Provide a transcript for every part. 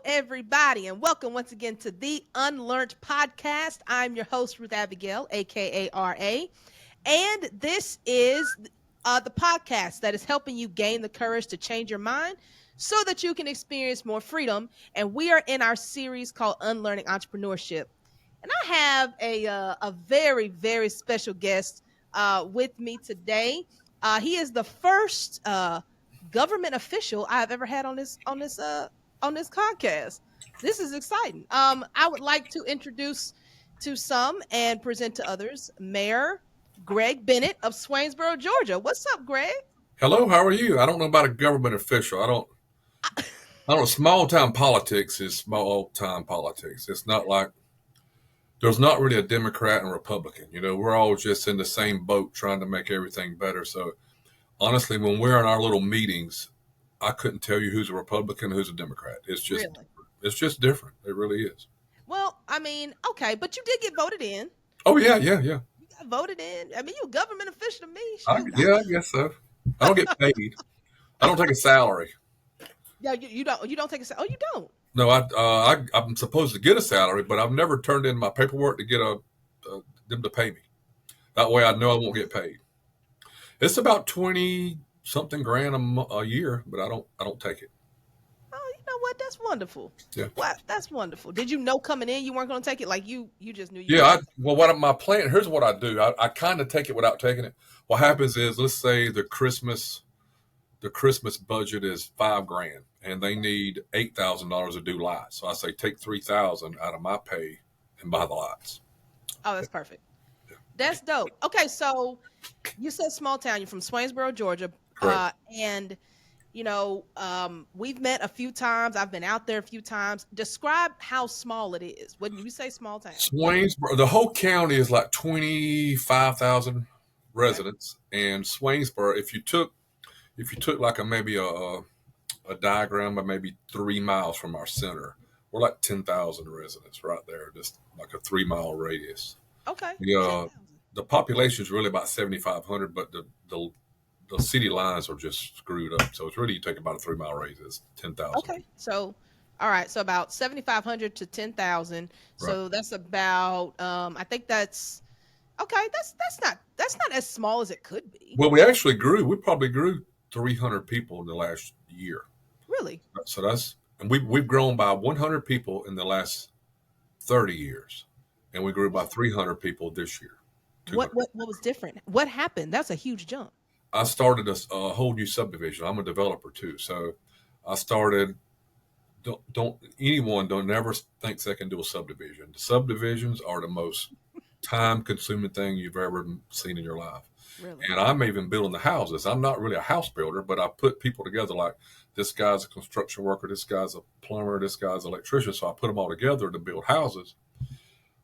everybody, and welcome once again to the UnLearnT podcast. I'm your host, Ruth Abigail, aka RA, and this is the podcast that is helping you gain the courage to change your mind so that you can experience more freedom. And we are in our series called Unlearning Entrepreneurship. And I have a very, very special guest with me today. He is the first government official I've ever had on this podcast. This is exciting. I would like to introduce to some and present to others Mayor Greg Bennett of Swainsboro, Georgia. What's up, Greg? Hello, how are you? I don't know about a government official. I don't know. Small time politics is small time politics. It's not like there's not really a Democrat and Republican. We're all just in the same boat trying to make everything better. So honestly, when we're in our little meetings, I couldn't tell you who's a Republican, who's a Democrat. Really? It's just different. It really is. Well, I mean, okay, but you did get voted in. Oh yeah. You got voted in. I mean, you're a government official to me. Shoot, I guess so. I don't get paid. I don't take a salary. Yeah, you don't take a. Oh, you don't. No, I'm supposed to get a salary, but I've never turned in my paperwork to get them to pay me. That way, I know I won't get paid. It's about 20 something grand a year, but I don't take it. Oh, you know what? That's wonderful. Yeah. What? That's wonderful. Did you know coming in you weren't going to take it? Like you just knew you. Yeah. What my plan? Here's what I do. I kind of take it without taking it. What happens is, let's say the Christmas budget is $5,000 and they need $8,000 to do lights. So I say, take 3,000 out of my pay and buy the lights. Oh, that's perfect. That's dope. Okay, so you said small town. You're from Swainsboro, Georgia. Correct. And we've met a few times. I've been out there a few times. Describe how small it is. When you say small town, Swainsboro, the whole county is like 25,000 residents, and Swainsboro, if you took like maybe a diagram of maybe 3 miles from our center, we're like 10,000 residents right there, just like a 3 mile radius. okay. The population is really about 7,500, but the city lines are just screwed up. So it's really, you take about a 3 mile radius, 10,000. Okay, so all right, so about 7,500 to 10,000. So Right. that's about I think that's okay. That's not as small as it could be. Well, we probably grew 300 people in the last year. Really? So and we've grown by 100 people in the last 30 years, and we grew by 300 people this year. What was different? What happened? That's a huge jump. I started a whole new subdivision. I'm a developer too, so I started. Don't never thinks they can do a subdivision. The subdivisions are the most time-consuming thing you've ever seen in your life. Really? And I'm even building the houses. I'm not really a house builder, but I put people together like, this guy's a construction worker, this guy's a plumber, this guy's an electrician. So I put them all together to build houses.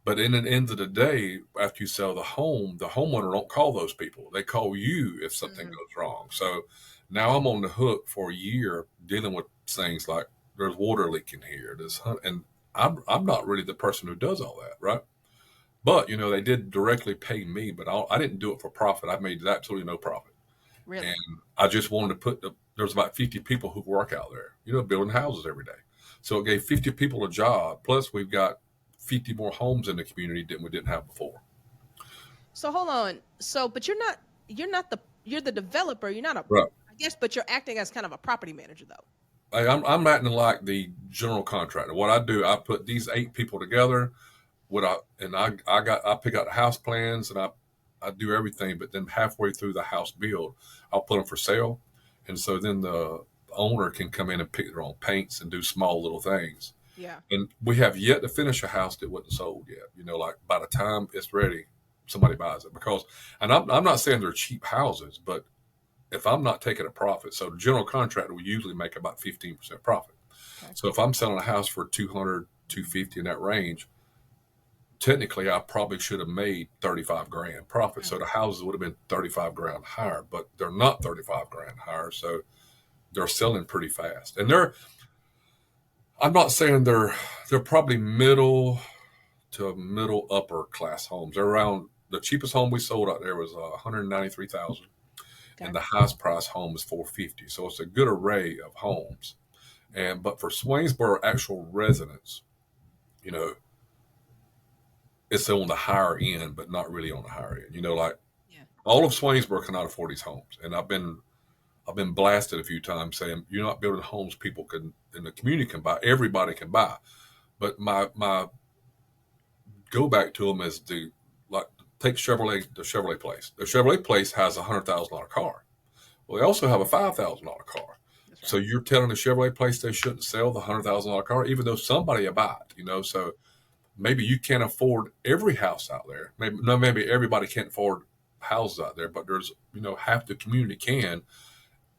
But in the end of the day, after you sell the home, the homeowner don't call those people. They call you if something goes wrong. So now I'm on the hook for a year dealing with things like, there's water leaking here. And I'm not really the person who does all that, right? But, they did directly pay me, but I didn't do it for profit. I made absolutely no profit. Really? And I just wanted to there's about 50 people who work out there, building houses every day. So it gave 50 people a job. Plus we've got 50 more homes in the community than we didn't have before. So hold on. So, but you're the developer. You're not Right. I guess, but you're acting as kind of a property manager though. I'm acting like the general contractor. What I do, I put these 8 people together. I pick out the house plans and I do everything, but then halfway through the house build, I'll put them for sale. And so then the owner can come in and pick their own paints and do small little things. Yeah. And we have yet to finish a house that wasn't sold yet. Like by the time it's ready, somebody buys it and I'm not saying they're cheap houses, but if I'm not taking a profit, so the general contractor will usually make about 15% profit. Okay. So if I'm selling a house for 200, 250 in that range, technically I probably should have made 35 grand profit. Mm. So the houses would have been 35 grand higher, but they're not 35 grand higher. So they're selling pretty fast. And I'm not saying they're probably middle to middle upper class homes. They're around, the cheapest home we sold out there was 193,000. Okay. And the highest price home is 450. So it's a good array of homes. But for Swainsboro actual residents, you know, it's on the higher end, but not really on the higher end. Like Yeah. all of Swainsboro cannot afford these homes, and I've been blasted a few times saying you're not building homes people can in the community can buy. Everybody can buy, but my go back to them is to like take the Chevrolet place. The Chevrolet place has $100,000 car. Well, they also have a $5,000 car. That's So right. you're telling the Chevrolet place they shouldn't sell the $100,000 car, even though somebody will buy it. So maybe you can't afford every house out there. Maybe everybody can't afford houses out there, but there's half the community can.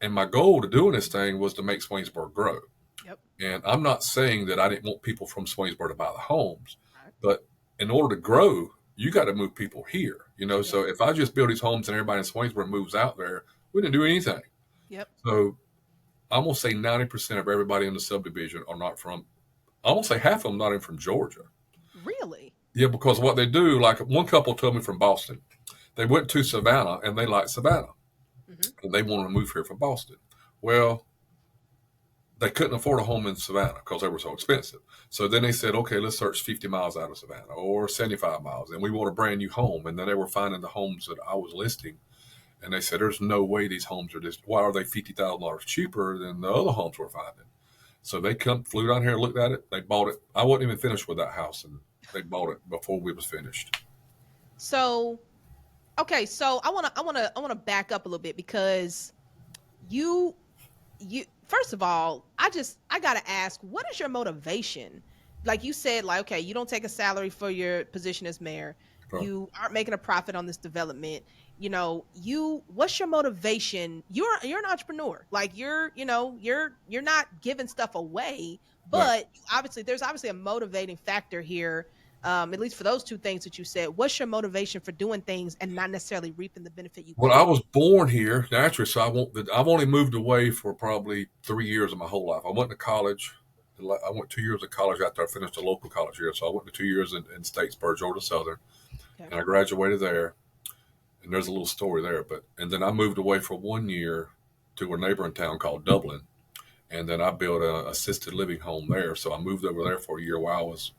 And my goal to doing this thing was to make Swainsboro grow. Yep. And I'm not saying that I didn't want people from Swainsboro to buy the homes, Right. but in order to grow, you got to move people here. Yeah. So if I just build these homes and everybody in Swainsboro moves out there, we didn't do anything. Yep. So I'm gonna say 90% of everybody in the subdivision are not from. I'm gonna say half of them not even from Georgia. Really? Yeah, because what they do, like one couple told me from Boston, they went to Savannah and they liked Savannah Hmm. and they wanted to move here from Boston. Well, they couldn't afford a home in Savannah because they were so expensive. So then they said, okay, let's search 50 miles out of Savannah or 75 miles, and we want a brand new home. And then they were finding the homes that I was listing, and they said, there's no way these homes are just. Why are they $50,000 cheaper than the other homes we're finding? So they flew down here, looked at it, they bought it. I wasn't even finished with that house, and they bought it before we was finished. So, okay, so I want to back up a little bit because you you first of all, I got to ask, what is your motivation? Like you said, like, okay, you don't take a salary for your position as mayor. Right. You aren't making a profit on this development. What's your motivation? You're an entrepreneur. Like you're not giving stuff away, Right. but there's obviously a motivating factor here. At least for those two things that you said. What's your motivation for doing things and not necessarily reaping the benefit you Well, could? I was born here naturally, so I've only moved away for probably 3 years of my whole life. I went to college. I went 2 years of college after I finished a local college here. So I went to 2 years in Statesboro, Georgia Southern, Okay. and I graduated there. And there's a little story there, and then I moved away for 1 year to a neighboring town called Dublin, and then I built a assisted living home there. So I moved over there for a year while I was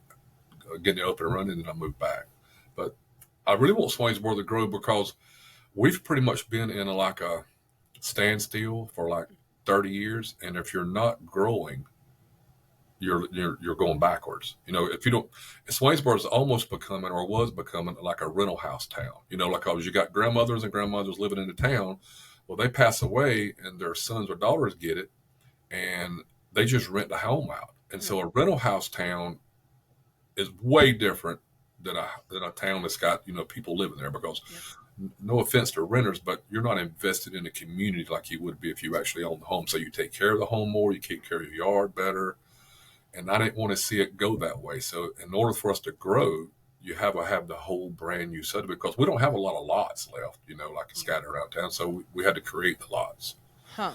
getting it up and running, and I moved back. But I really want Swainsboro to grow because we've pretty much been in like a standstill for like 30 years, and if you're not growing, you're going backwards. If you don't, Swainsboro is almost becoming or was becoming like a rental house town. Like because you got grandmothers and grandmothers living in the town. Well, they pass away and their sons or daughters get it, and they just rent the home out. And Mm. so a rental house town is way different than a town that's got people living there because Yep. no offense to renters, but you're not invested in the community like you would be if you actually own the home. So you take care of the home more, you take care of your yard better. And I didn't want to see it go that way. So in order for us to grow, you have to have the whole brand new subdivision because we don't have a lot of lots left, like Yeah. scattered around town. So we had to create the lots. Huh.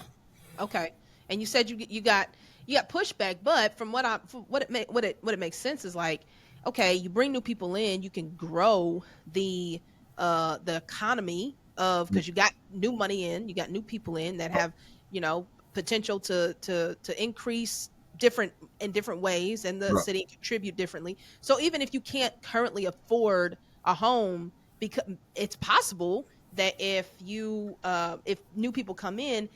Okay. And you said you got pushback, but from what it makes sense is like, okay, you bring new people in, you can grow the the economy of because you got new money in, you got new people in that have potential to increase different in different ways and the Right. city contribute differently. So even if you can't currently afford a home, because it's possible that if new people come in,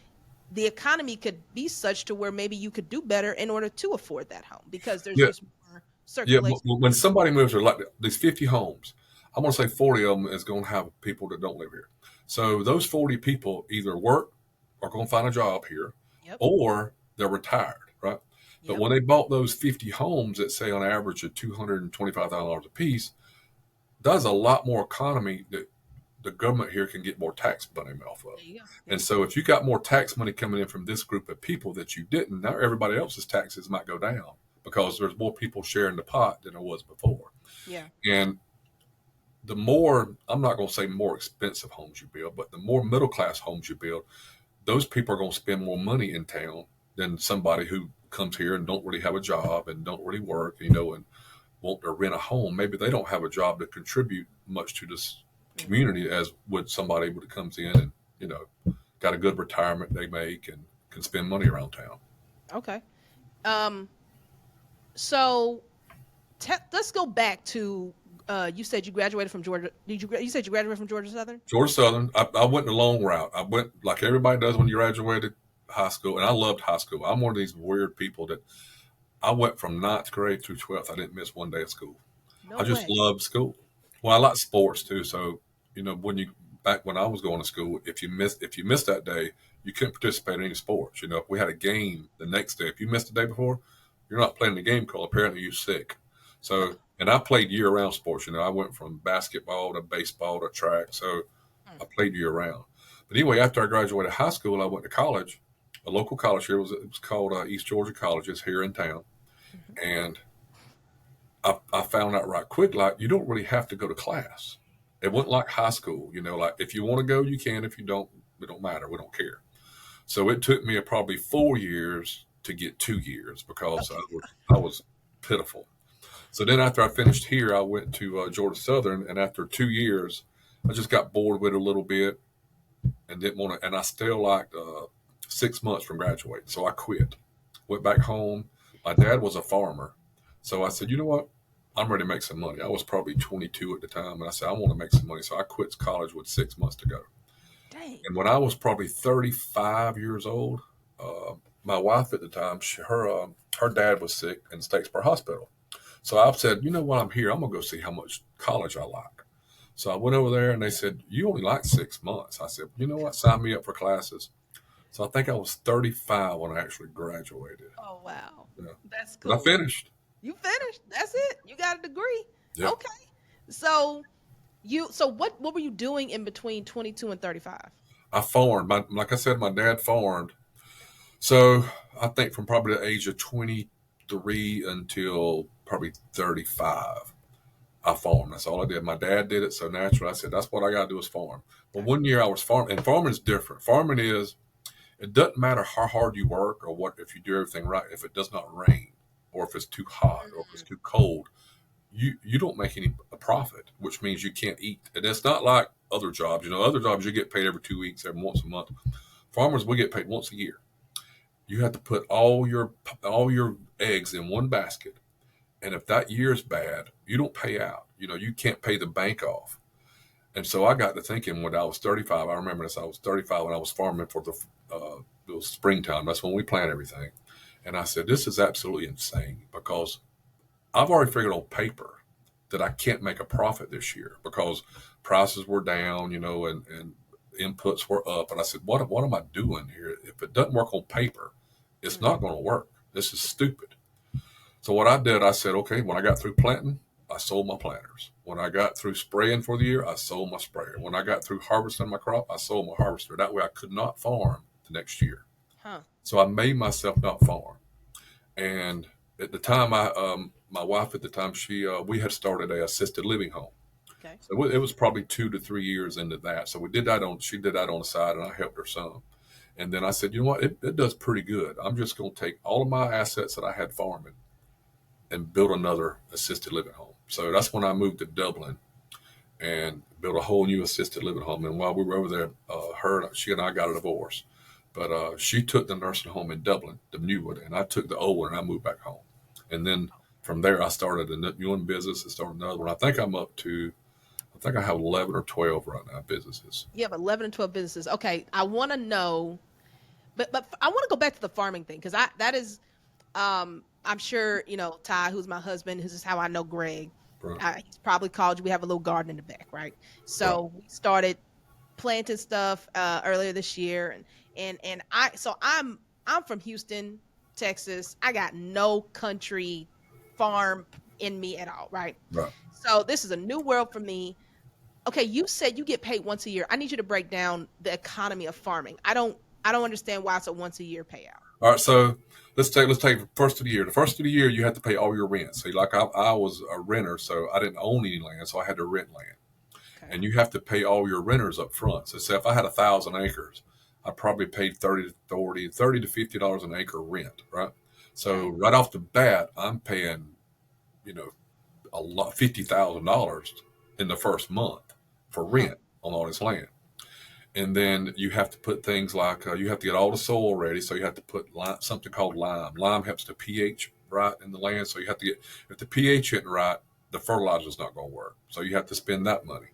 the economy could be such to where maybe you could do better in order to afford that home because there's Yeah. just more Yeah. circulation. When somebody moves there, like these 50 homes, I'm going to say 40 of them is going to have people that don't live here. So those 40 people either work or going to find a job here Yep. or they're retired, right? But Yep. when they bought those 50 homes that say on average of $225,000 a piece, does a lot more economy that the government here can get more tax money off of. There you go. And Yep. so if you got more tax money coming in from this group of people that you didn't, now everybody else's taxes might go down because there's more people sharing the pot than there was before. Yeah. And the more, I'm not going to say more expensive homes you build, but the more middle class homes you build, those people are going to spend more money in town than somebody who comes here and don't really have a job and don't really work, and want to rent a home. Maybe they don't have a job to contribute much to this Hmm. community as would somebody that comes in and got a good retirement they make and can spend money around town. Okay. Um, so let's go back to you said you graduated from Georgia. You said you graduated from Georgia Southern? Georgia Southern. I went the long route. I went like everybody does when you graduated high school, and I loved high school. I'm one of these weird people that I went from ninth grade through 12th. I didn't miss one day of school. No I just way. loved school. Well, I like sports too. So when you back when I was going to school, if you missed that day, you couldn't participate in any sports. If we had a game the next day, if you missed the day before, you're not playing the game because apparently you're sick. So, and I played year round sports. I went from basketball to baseball to track. So Mm, I played year round. But anyway, after I graduated high school, I went to college, a local college here. It was called East Georgia College. It's here in town. mhm. And I found out right quick, like, you don't really have to go to class. It wasn't like high school, like if you want to go, you can. If you don't, it don't matter. We don't care. So it took me probably 4 years to get 2 years because Okay. I was pitiful. So then after I finished here, I went to Georgia Southern, and after 2 years, I just got bored with it a little bit and didn't want to. And I still liked 6 months from graduating, so I quit. Went back home. My dad was a farmer, so I said, you know what? I'm ready to make some money. I was probably 22 at the time, and I said I want to make some money. So I quit college with 6 months to go. Dang. And when I was probably 35 years old, my wife at the time, her dad was sick in Statesboro Hospital. So I said, you know what? I'm here. I'm gonna go see how much college I like. So I went over there, and they said, you only like 6 months. I said, you know what? Sign me up for classes. So I think I was 35 when I actually graduated. Oh wow. Yeah. That's But I cool. finished. You finished. That's it. You got a degree. Yeah. Okay. So what were you doing in between 22 and 35? I farmed. Like I said, my dad farmed. So I think from probably the age of 23 until probably 35, I farmed. That's all I did. My dad did it so naturally. I said, that's what I got to do is farm. But Okay. one year I was farming, and farming is different. Farming is, it doesn't matter how hard you work or what, if you do everything right, if it does not rain or if it's too hot or if it's Mm, too cold, you don't make any profit, which means you can't eat. And it's not like other jobs. Other jobs you get paid every 2 weeks, every once a month. Farmers, we get paid once a year. You have to put all your eggs in one basket, and if that year's bad, you don't pay out. You can't pay the bank off. And so I got to thinking when I was 35. I remember this. I was 35 when I was farming for it was springtime. That's when we plant everything. And I said, this is absolutely insane because I've already figured on paper that I can't make a profit this year because prices were down, and inputs were up. And I said, what am I doing here? If it doesn't work on paper, it's mm. not going to work. This is stupid. So what I did, I said, okay, when I got through planting, I sold my planters. When I got through spraying for the year, I sold my sprayer. When I got through harvesting my crop, I sold my harvester. That way I could not farm the next year. Huh. So I made myself not farm. And at the time, my wife at the time, we had started a assisted living home. Okay. So it was probably 2 to 3 years into that. So she did that on the side, and I helped her some. And then I said, you know what, it does pretty good. I'm just going to take all of my assets that I had farming and build another assisted living home. So that's when I moved to Dublin and built a whole new assisted living home. And while we were over there, she and I got a divorce. But she took the nursing home in Dublin, the new one, and I took the old one and I moved back home. And then from there, I started a new one business and started another one. I think I have 11 or 12 right now businesses. You have 11 and 12 businesses. Okay. I want to know, but I want to go back to the farming thing because that is I'm sure, Ty, who's my husband, this is how I know Greg. Right, He's probably called you. We have a little garden in the back, right? right, So we started planting stuff earlier this year, and I'm from Houston, Texas. I got no country farm in me at all, right? right. So this is a new world for me. Okay, you said you get paid once a year. I need you to break down the economy of farming. I don't understand why it's a once a year payout. All right, so let's take first of the year. The first of the year, you have to pay all your rent. So, like I was a renter, so I didn't own any land, so I had to rent land, Okay. and you have to pay all your renters up front. So, say if I had 1,000 acres, I probably paid 30 to $50 an acre rent, right? So, Okay. right off the bat, I'm paying, you know, a lot $50,000 in the first month for Huh. rent on all this land. And then you have to put things like you have to get all the soil ready. So you have to put something called lime. Lime helps the pH right in the land. So you have to get, if the pH isn't right, the fertilizer is not going to work. So you have to spend that money.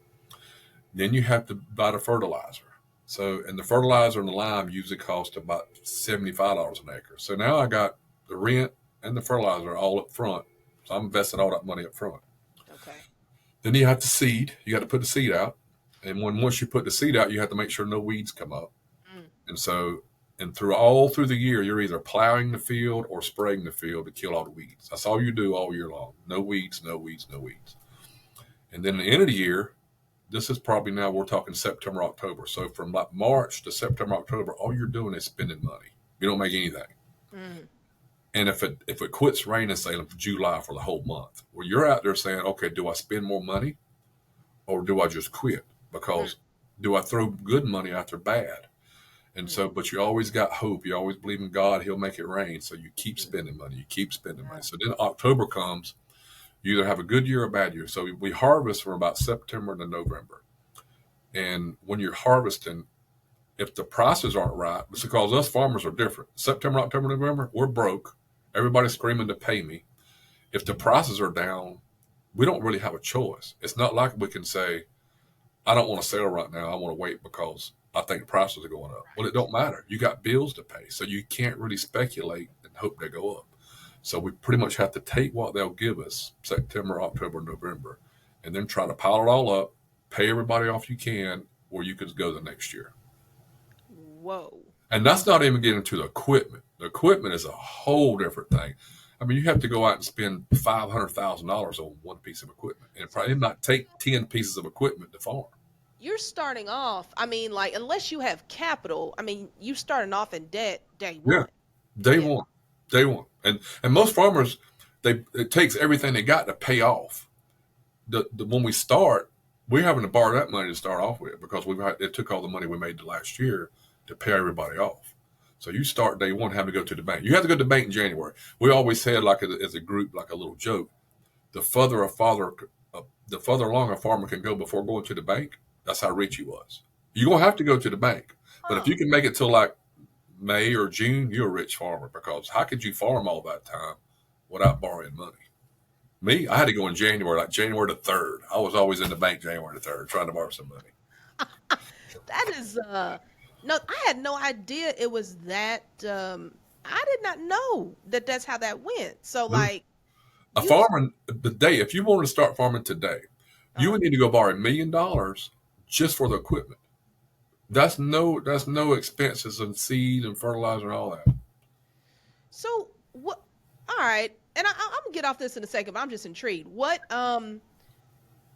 Then you have to buy the fertilizer. So, and the fertilizer and the lime usually cost about $75 an acre. So now I got the rent and the fertilizer all up front. So I'm investing all that money up front. Okay. Then you have to seed. You got to put the seed out. And once you put the seed out, you have to make sure no weeds come up. Mm. And so, and through the year, you're either plowing the field or spraying the field to kill all the weeds. That's all you do all year long. No weeds, no weeds, no weeds. And then at the end of the year, this is probably now we're talking September, October. So from like March to September, October, all you're doing is spending money. You don't make anything. Mm. And if it quits raining, say in July for the whole month, well, you're out there saying, okay, do I spend more money or do I just quit? Mm. Because do I throw good money after bad? And Mm. so, but you always got hope. You always believe in God. He'll make it rain. So you keep Mm. spending money. You keep spending Yeah. money. So then October comes. You either have a good year or a bad year. So we harvest from about September to November. And when you're harvesting, if the prices aren't right, it's because us farmers are different. September, October, November, we're broke. Everybody's screaming to pay me. If the prices are down, we don't really have a choice. It's not like we can say, I don't want to sell right now. I want to wait because I think prices are going up. Well, it Right. don't matter. You got bills to pay. So you can't really speculate and hope they go up. So we pretty much have to take what they'll give us September, October, November, and then try to pile it all up, pay everybody off you can, or you could go the next year. Whoa. And that's not even getting to the equipment. The equipment is a whole different thing. I mean, you have to go out and spend $500,000 on one piece of equipment, and it So probably not take 10 pieces of equipment to farm. you're starting off, I mean, like, unless you have capital, I mean, you starting off in debt day Yeah, one. day Yeah. one, day one, and most farmers, it takes everything they got to pay off. When we start, we're having to borrow that money to start off with because it took all the money we made the last year to pay everybody off. So you start day one having to go to the bank. You have to go to the bank in January. We always said, like as a group, like a little joke, the the further along a farmer can go before going to the bank, that's how rich he was. You're gonna have to go to the bank, but if Huh. you can make it till like May or June, you're a rich farmer because how could you farm all that time without borrowing money? Me, I had to go in January, like January the 3rd. I was always in the bank January the 3rd trying to borrow some money. That is no, I had no idea it was that I did not know that that's how that went. So No. like A you farmer today, if you wanted to start farming today, you uh would need to go borrow $1 million just for the equipment. That's no expenses and seed and fertilizer and all that. so what all right. And I'm gonna get off this in a second, but I'm just intrigued. What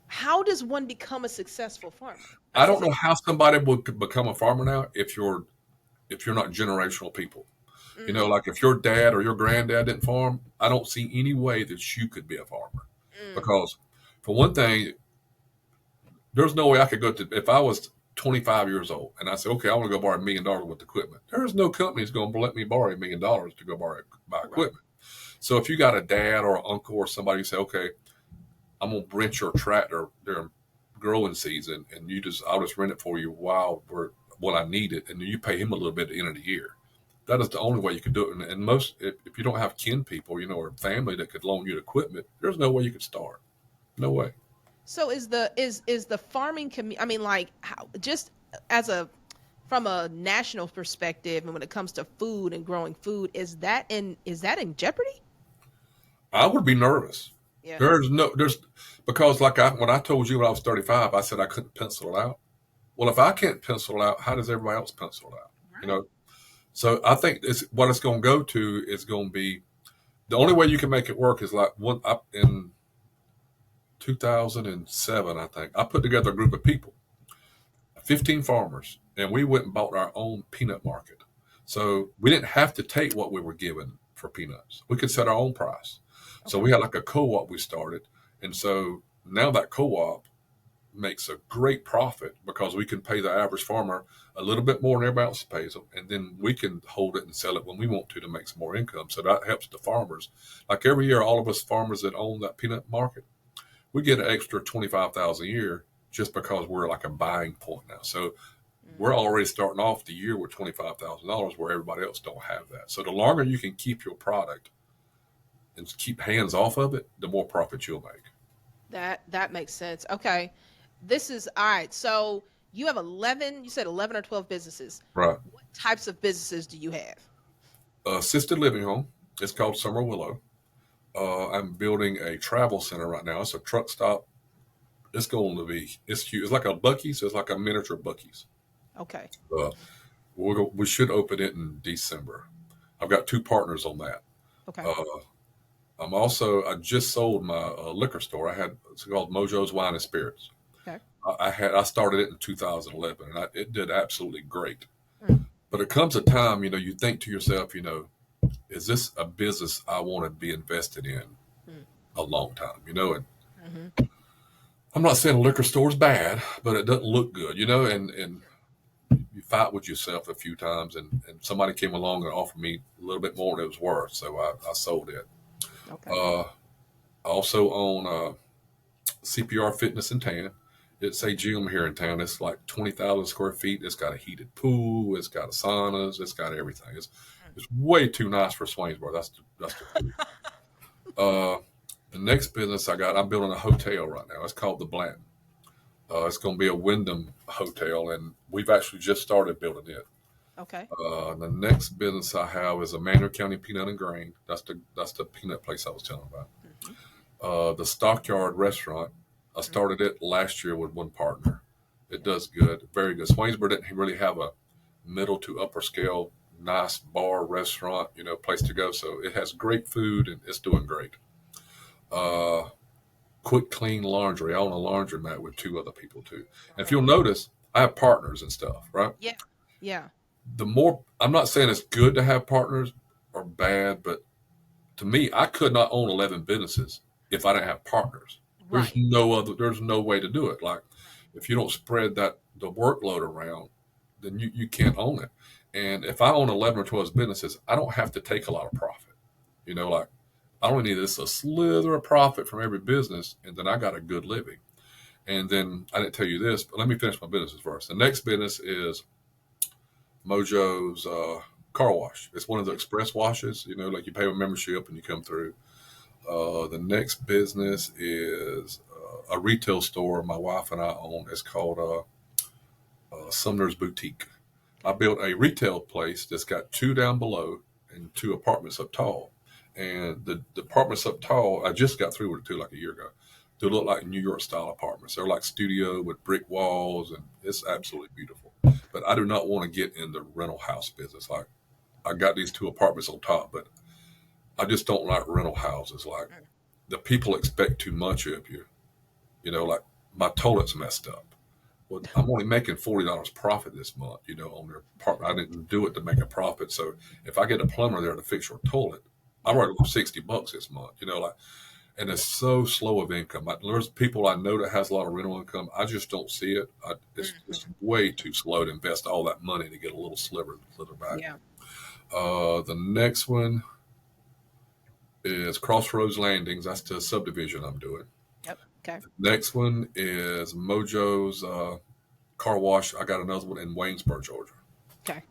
how does one become a successful farmer? I Like is don't it know how somebody would become a farmer now if you're not generational people. mm, Like if your dad or your granddad didn't farm, I don't see any way that you could be a farmer. mm, Because for one thing, there's no way I could go to if I was 25 years old and I said, okay, I want to go borrow $1 million with equipment. There's no company that's going to let me borrow $1 million to go buy right. equipment. So if you got a dad or an uncle or somebody who say, okay, I'm gonna rent your tractor during growing season, and I'll just rent it for you when I need it, and then you pay him a little bit at the end of the year. That is the only way you could do it. And most, if you don't have kin people, or family that could loan you the equipment, there's no way you could start. No way. So is the farming community? I mean, like how just as a from a national perspective, and when it comes to food and growing food, is that in jeopardy? I would be nervous. Yeah. There's because when I told you when I was 35, I said I couldn't pencil it out. Well, if I can't pencil it out, how does everybody else pencil it out? You Right. know, So I think what it's going to go to is going to be the only way you can make it work is like one up in 2007. I think I put together a group of people, 15 farmers, and we went and bought our own peanut market. So we didn't have to take what we were given for peanuts. We could set our own price. So Okay. we had like a co-op we started, and so now that co-op makes a great profit because we can pay the average farmer a little bit more than everybody else pays them, and then we can hold it and sell it when we want to make some more income. So that helps the farmers. Like every year, all of us farmers that own that peanut market, we get an extra 25,000 a year just because we're like a buying point now. So we're already starting off the year with $25,000 where everybody else don't have that. So the longer you can keep your product and keep hands off of it, the more profit you'll make. That makes sense. Okay. This is all right. So you have 11, you said 11 or 12 businesses. Right. What types of businesses do you have? Assisted living home. It's called Summer Willow. I'm building a travel center right now. It's a truck stop. It's going to be, it's huge. It's like a Buc-ee's. It's like a miniature Buc-ee's. Okay. Uh, we should open it in December. I've got two partners on that. Okay. Uh, I just sold my liquor store. It's called Mojo's Wine and Spirits. Okay. I started it in 2011 and it did absolutely great. Mm, But it comes a time, you think to yourself, is this a business I want to be invested in mm, a long time, and mhm. I'm not saying a liquor store is bad, but it doesn't look good, and you fight with yourself a few times, and somebody came along and offered me a little bit more than it was worth, so I sold it. Okay. Uh, I also own CPR Fitness in Tan. It's a gym here in town. It's like 20,000 square feet. It's got a heated pool. It's got a saunas. It's got everything. It's way too nice for Swainsboro. That's the truth. Uh, the next business I'm building a hotel right now. It's called the Blanton. It's going to be a Wyndham hotel, and we've actually just started building it. Okay. The next business I have is a Manor County Peanut and Grain. That's the peanut place I was telling about. Mhm, The Stockyard Restaurant. I mhm. started it last year with one partner. It does good, very good. Swainsboro didn't really have a middle to upper scale, nice bar, restaurant, place to go. So it has great food and it's doing great. Uh, Quick Clean Laundry. I own a laundromat with two other people too. And if Right. you'll notice, I have partners and stuff, right? Yeah. Yeah. I'm not saying it's good to have partners or bad, but to me, I could not own 11 businesses if I didn't have partners. Right. There's no way to do it. Like if you don't spread the workload around, then you can't own it. And if I own 11 or 12 businesses, I don't have to take a lot of profit. Like I only need this a slither of profit from every business, and then I got a good living. And then I didn't tell you this, but let me finish my businesses first. The next business is Mojo's car wash. It's one of the express washes, like you pay a membership and you come through. The next business is a retail store my wife and I own. It's called Sumner's Boutique. I built a retail place that's got two down below and two apartments up tall. And the apartments up tall, I just got through with it too, like a year ago. They look like New York style apartments. They're like studio with brick walls, and it's absolutely beautiful. But I do not want to get in the rental house business. Like I got these two apartments on top, but I just don't like rental houses. Like Mm. the people expect too much of you. Like my toilet's messed up. Well, I'm only making $40 profit this month, on their part. I didn't do it to make a profit. So if I get a plumber there to fix your toilet, I'm Yeah. already on $60 this month, like, and it's so slow of income. There's people I know that has a lot of rental income. I just don't see it. It's Mhm. way too slow to invest all that money to get a little slither back. Yeah. The next one is Crossroads Landings. That's the subdivision I'm doing. Yep. Okay. Next one is Mojo's car wash. I got another one in Waynesboro, Georgia. Okay.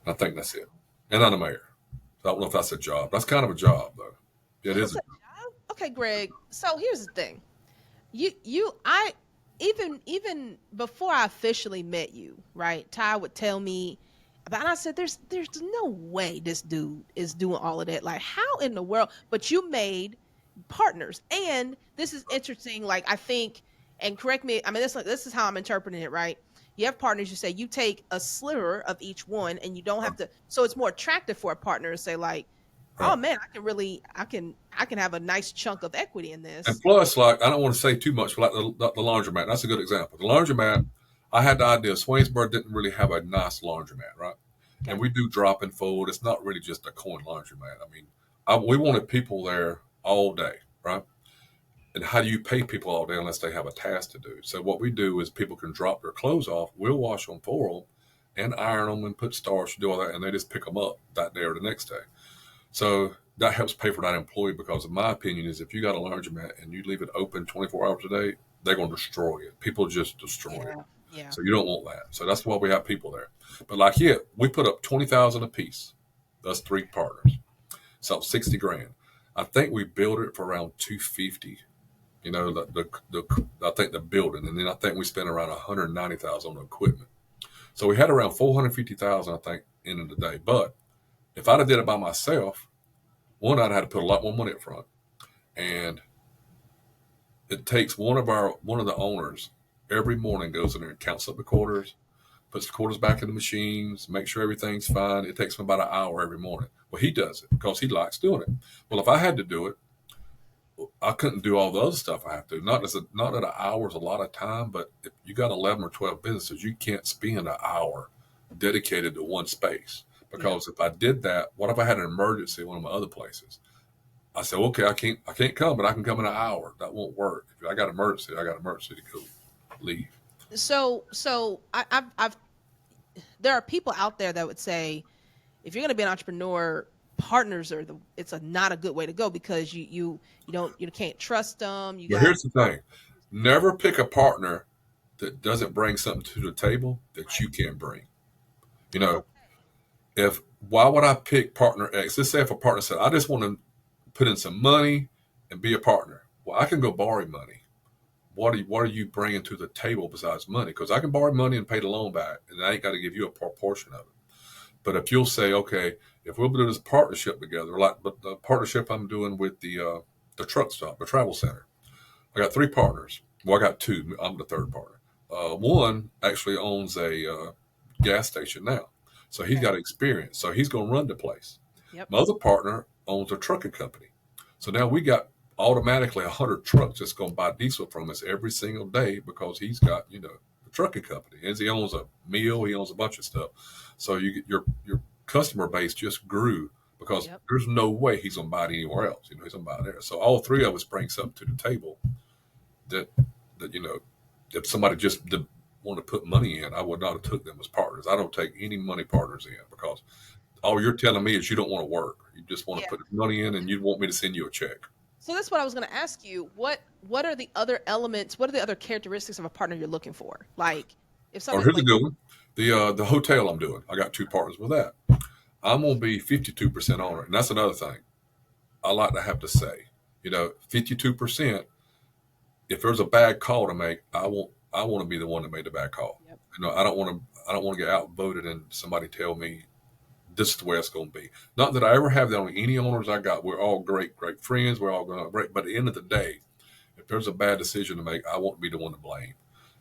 I think that's it. And I'm the mayor. So I don't know if that's a job. That's kind of a job, though. Yeah, it That's is. a job. Okay, Greg. So here's the thing. I even before I officially met you, right? Ty would tell me about, and I said, there's no way this dude is doing all of that. Like, how in the world? But you made partners, and this is interesting. Like, I think, and correct me. I mean, this is how I'm interpreting it, right? You have partners. You say you take a sliver of each one, and you don't have to. So it's more attractive for a partner to say, like, oh Right. man, I can have a nice chunk of equity in And this. plus, like, I don't want to say too much, but like the laundromat. That's a good example. The laundromat, I had the idea. Swainsboro didn't really have a nice laundromat, right? And Okay. we do drop and fold. It's not really just a coin laundromat. I mean, we wanted people there all day, right? And how do you pay people all day unless they have a task to do? So what we do is people can drop their clothes off. We'll wash them for them and iron them and put starch, do all that, and they just pick them up that day or the next day. So that helps pay for that employee because, in my opinion, is if you got a laundromat and you leave it open 24 hours a day, they're going to destroy it. People just destroy it. Yeah. Yeah. So you don't want that. So that's why we have people there. But like here, we put up 20,000 a piece. That's three partners. So 60 grand. I think we built it for around 250. You know, I think the building, and then I think we spent around 190,000 on the equipment. So we had around 450,000, I think, end of the day. But if I'd have did it by myself, one, I'd had to put a lot more money up front, and it takes one of the owners every morning goes in there and counts up the quarters, puts the quarters back in the machines, make sure everything's fine. It takes him about an hour every morning. Well, he does it because he likes doing it. Well, if I had to do it, I couldn't do all the other stuff I have to. Not that an hour is a lot of time, but if you got 11 or 12 businesses, you can't spend an hour dedicated to one space. Yeah. Because if I did that, what if I had an emergency at one of my other places? I said, okay, I can't come, but I can come in an hour. That won't work. If I got emergency, I got emergency to go leave. I've there are people out there that would say if you're going to be an entrepreneur, partners are it's a not a good way to go because you can't trust them. You But got here's the thing: never pick a partner that doesn't bring something to the table that right. you can't bring. You know, Okay. if why would I pick partner X? Let's say if a partner said, I just want to put in some money and be a partner. Well, I can go borrow money. What are you bringing to the table besides money? Because I can borrow money and pay the loan back, and I ain't got to give you a portion of it. But if you'll say, okay, if we'll do this partnership together, like but the partnership I'm doing with the truck stop, the travel center, I got three partners. Well, I got two. I'm the third partner. One actually owns a gas station now, so he's Okay. got experience. So he's going to run the place. Yep. My other partner owns a trucking company, so now we got automatically 100 trucks that's going to buy diesel from us every single day because he's got the trucking company. As he owns a mill, he owns a bunch of stuff. So you get your customer base just grew because Yep. there's no way he's going to buy it anywhere else. He's going to buy it there. So all three of us bring something to the table that that if somebody just wanted to put money in, I would not have took them as partners. I don't take any money partners in because all you're telling me is you don't want to work. You just want to Yeah. put money in, and you want me to send you a check. So that's what I was going to ask you. What are the other elements? What are the other characteristics of a partner you're looking for? Like if Or somebody here's a like good one: the hotel I'm doing. I got two partners with that. I'm gonna be 52% owner, and that's another thing I like to have to say. 52%. If there's a bad call to make, I want to be the one that made the bad call. yep. I don't want to get outvoted and somebody tell me this is the way it's going to be. Not that I ever have that on any owners I got. We're all great friends. We're all going to great. But at the end of the day, if there's a bad decision to make, I won't be the one to blame.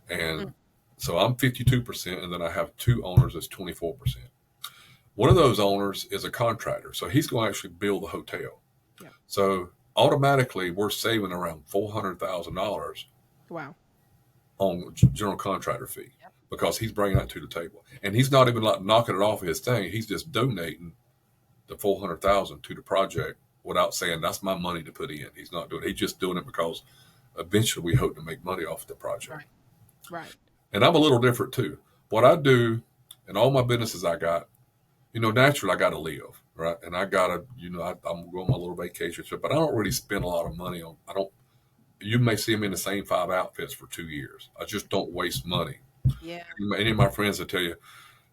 Mm, And so I'm 52%, and then I have two owners that's 24%. One of those owners is a contractor, so he's going to actually build the hotel. yep. So automatically, we're saving around $400,000 Wow. on general contractor fee Yep. because he's bringing that to the table, and he's not even like knocking it off of his thing. He's just donating the 400,000 to the project without saying that's my money to put in. He's not doing it. He's just doing it because eventually we hope to make money off the project. Right. Right. And I'm a little different too. What I do in all my businesses I got, naturally I got to live, right? And I got to, I'm going on my little vacation trip, but I don't really spend a lot of money on, I don't, you may see me in the same five outfits for 2 years. I just don't waste money. Yeah. Any of my friends will tell you,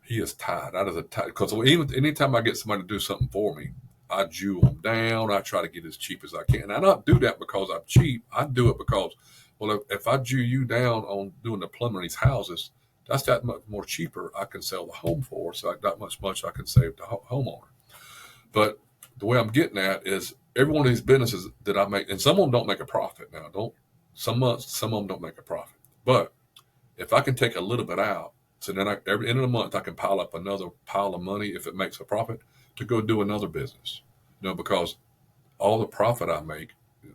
he is tied. That is a tie. Because even anytime I get somebody to do something for me, I jewel them down. I try to get as cheap as I can. And I don't do that because I'm cheap. I do it because, well, if I jew you down on doing the plumbing in these houses, that's that much more cheaper I can sell the home for. So that much I can save the homeowner. But the way I'm getting at is every one of these businesses that I make, and some of them don't make a profit now. Don't some months, some of them don't make a profit. But if I can take a little bit out, so then every end of the month I can pile up another pile of money if it makes a profit to go do another business. Because all the profit I make,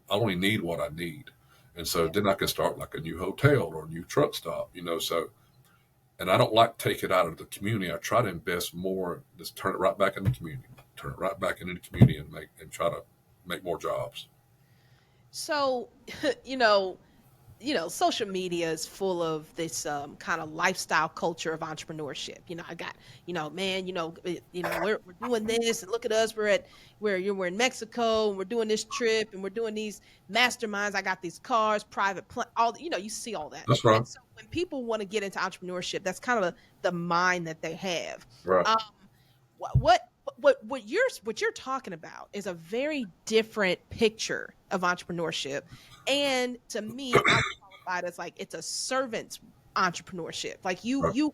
I only need what I need. And so Yeah. then I can start like a new hotel or a new truck stop. So and I don't like to take it out of the community. I try to invest more, just turn it right back in the community, turn it right back into the community and try to make more jobs. So, you know, social media is full of this kind of lifestyle culture of entrepreneurship. I got, man, we're doing this, and look at us. We're in Mexico, and we're doing this trip, and we're doing these masterminds. I got these cars, private all. You see all that, That's right. and so when people want to get into entrepreneurship, that's kind of the mind that they have. Right. Um, what what you're talking about is a very different picture of entrepreneurship, and to me I would qualify it as like it's a servant's entrepreneurship. Like Right. you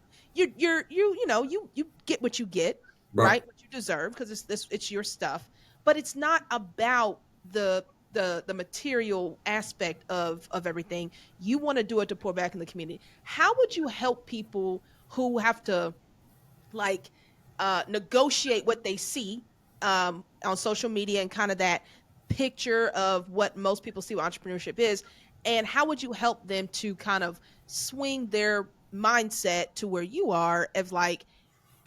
get what you get, Right. right, what you deserve, because it's your stuff, but it's not about the material aspect of everything. You want to do it to pour back in the community. How would you help people who have to, like, negotiate what they see on social media, and kind of that picture of what most people see what entrepreneurship is? And how would you help them to kind of swing their mindset to where you are, of like,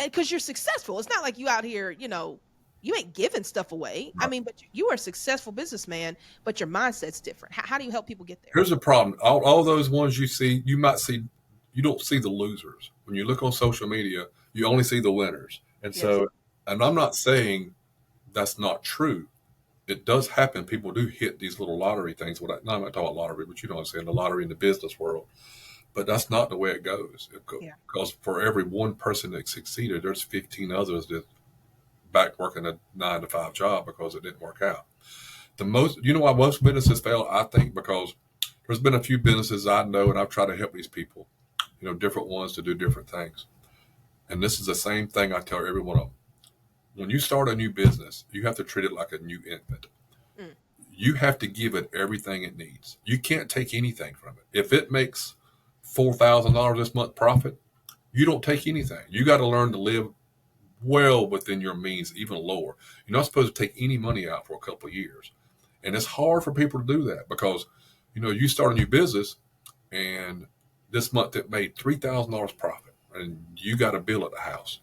because you're successful. It's not like you out here, you ain't giving stuff away. I Right. mean, but you are a successful businessman, but your mindset's different. How do you help people get there? Here's the problem. All those ones you see, you don't see the losers. When you look on social media, you only see the winners. And Yes. so, and I'm not saying that's not true. It does happen. People do hit these little lottery things. I'm not talking about lottery, but you know what I'm saying, the lottery in the business world. But that's not the way it goes. Yeah. Because for every one person that succeeded, there's 15 others that back working a 9 to 5 job because it didn't work out. Why most businesses fail? I think because there's been a few businesses I know, and I've tried to help these people, different ones to do different things. And this is the same thing I tell every one of them. When you start a new business, you have to treat it like a new infant. Mm. You have to give it everything it needs. You can't take anything from it. If it makes $4,000 this month profit, you don't take anything. You got to learn to live well within your means, even lower. You're not supposed to take any money out for a couple of years. And it's hard for people to do that because, you start a new business and this month it made $3,000 profit and you got a bill at the house.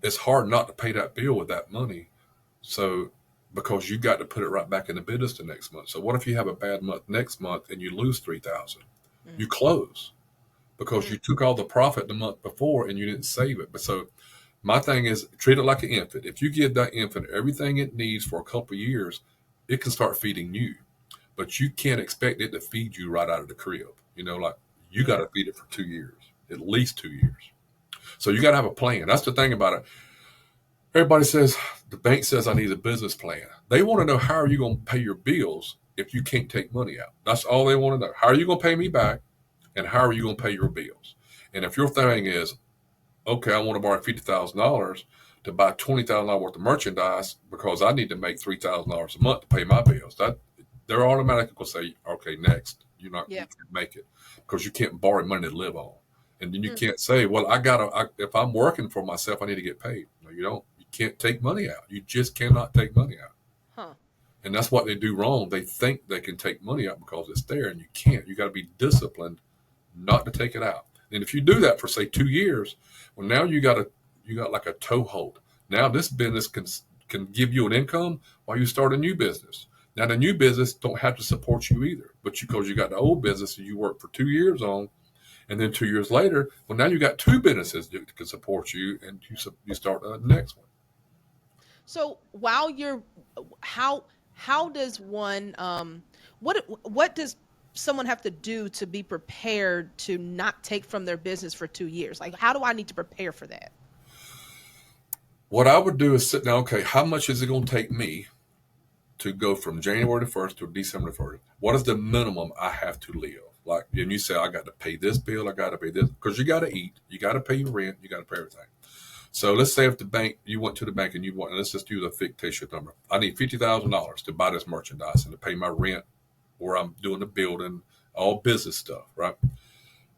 It's hard not to pay that bill with that money. So, because you got to put it right back in the business the next month. So what if you have a bad month next month and you lose 3,000? Mm. You close because Mm. you took all the profit the month before and you didn't save it. But so my thing is treat it like an infant. If you give that infant everything it needs for a couple of years, it can start feeding you. But you can't expect it to feed you right out of the crib. Like you got Yeah. to feed it for 2 years, at least 2 years. So you got to have a plan. That's the thing about it. Everybody says the bank says I need a business plan. They want to know, how are you going to pay your bills if you can't take money out? That's all they want to know. How are you going to pay me back? And how are you going to pay your bills? And if your thing is, okay, I want to borrow $50,000 to buy $20,000 worth of merchandise because I need to make $3,000 a month to pay my bills, that they're automatically going to say, okay, next. You Yeah. can't make it because you can't borrow money to live on. And then you Mm. can't say, well, if I'm working for myself, I need to get paid. No, you don't. You can't take money out. You just cannot take money out. Huh. And that's what they do wrong. They think they can take money out because it's there, and you can't. You got to be disciplined not to take it out. And if you do that for say 2 years, well, now you got like a toehold. Now this business can give you an income while you start a new business. Now the new business don't have to support you either, but because you got the old business that you worked for 2 years on, and then 2 years later, well, now you got two businesses that can support you, and you start the next one. So while you're, how does one, what does someone have to do to be prepared to not take from their business for 2 years? Like, how do I need to prepare for that? What I would do is sit down. Okay, how much is it going to take me to go from January the 1st to December the 1st? What is the minimum I have to live? Like, and you say, I got to pay this bill, I got to pay this, because you got to eat, you got to pay your rent, you got to pay everything. So let's say if you went to the bank and let's just use a fictitious number. I need $50,000 to buy this merchandise and to pay my rent, where I'm doing the building, all business stuff, right?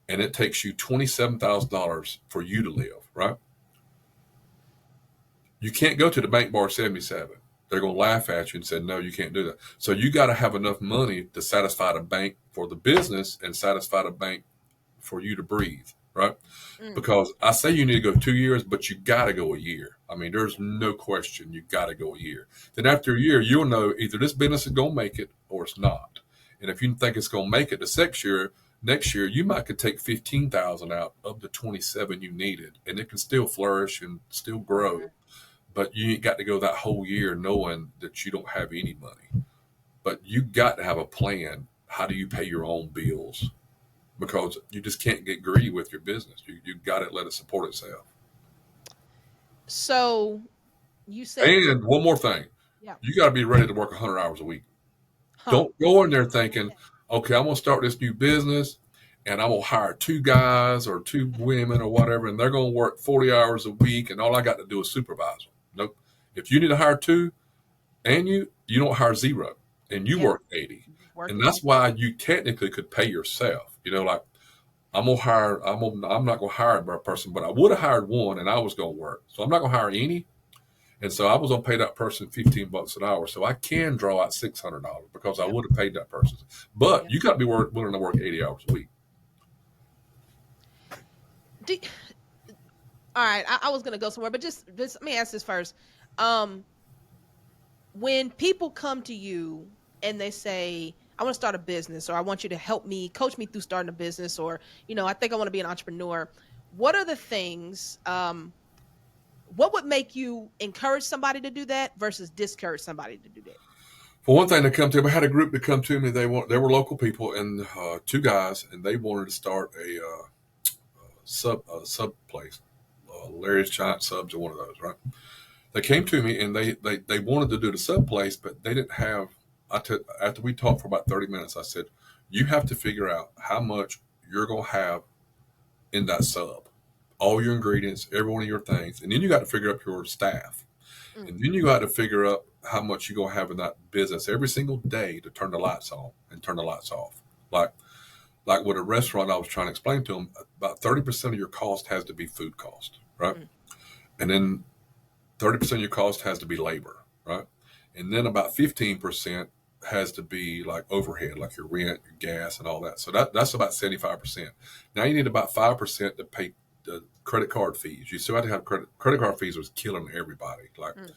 And it takes you $27,000 for you to live, right? You can't go to the bank bar 77. They're going to laugh at you and say, no, you can't do that. So you got to have enough money to satisfy the bank for the business and satisfy the bank for you to breathe, right? Mm. Because I say you need to go 2 years, but you got to go a year. I mean, there's no question you got to go a year. Then after a year, you'll know either this business is going to make it or it's not. And if you think it's going to make it the next year you might could take 15,000 out of the 27 you needed, and it can still flourish and still grow. Right. But you ain't got to go that whole year knowing that you don't have any money. But you got to have a plan. How do you pay your own bills? Because you just can't get greedy with your business. You got to let it support itself. So you said to, And one more thing, yeah. you got to be ready to work 100 hours a week. Huh. Don't go in there thinking, okay, I'm going to start this new business and I'm going to hire two guys or two women or whatever, and they're going to work 40 hours a week, and all I got to do is supervise them. Nope. If you need to hire two and you don't hire zero and you Yeah. work 80. Work And 80. that's why you technically could pay yourself. Like I'm not gonna hire a person, but I would have hired one and I was gonna work. So I'm not gonna hire any. And so I was gonna pay that person $15 an hour. So I can draw out $600 because I Yep. would have paid that person. But Yep. you gotta be willing to work 80 hours a week. Do, all right. I was gonna go somewhere, but just let me ask this first. Um, when people come to you and they say, I want to start a business, or I want you to help me, coach me through starting a business, or, I think I want to be an entrepreneur. What are the things, what would make you encourage somebody to do that versus discourage somebody to do that? For one thing, I had a group that come to me. They were local people and two guys, and they wanted to start a sub place, Larry's Giant Subs or one of those, right? They came to me and they wanted to do the sub place, but they didn't have. After we talked for about 30 minutes, I said, you have to figure out how much you're going to have in that sub, all your ingredients, every one of your things. And then you got to figure up your staff. Mm. And then you got to figure up how much you're going to have in that business every single day to turn the lights on and turn the lights off. Like with a restaurant, I was trying to explain to them, about 30% of your cost has to be food cost, right? Mm. And then 30% of your cost has to be labor, right? And then about 15% has to be like overhead, like your rent, your gas, and all that. So that's about 75%. Now you need about 5% to pay the credit card fees. You still have to have credit card fees was killing everybody. Like Mm.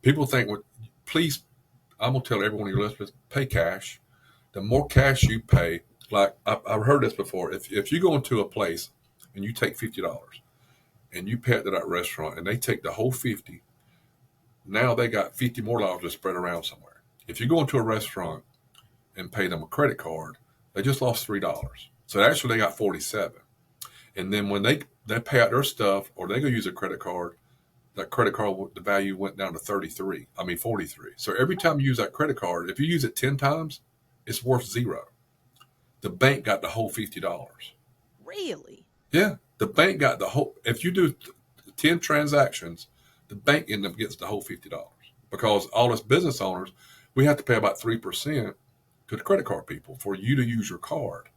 people think, well, please, I'm gonna tell everyone your listeners, pay cash. The more cash you pay, like I've heard this before. If you go into a place and you take $50 and you pay it to that restaurant and they take the whole 50, now they got 50 more dollars to spread around somewhere. If you go into a restaurant and pay them a credit card, they just lost $3. So actually they got 47. And then when they pay out their stuff or they go use a credit card, that credit card, the value went down to 43. So every time you use that credit card, if you use it 10 times, it's worth zero. The bank got the whole $50. Really? Yeah. The bank got the whole, if you do 10 transactions, the bank end up gets the whole $50 because all us business owners, we have to pay about 3% to the credit card people for you to use your card.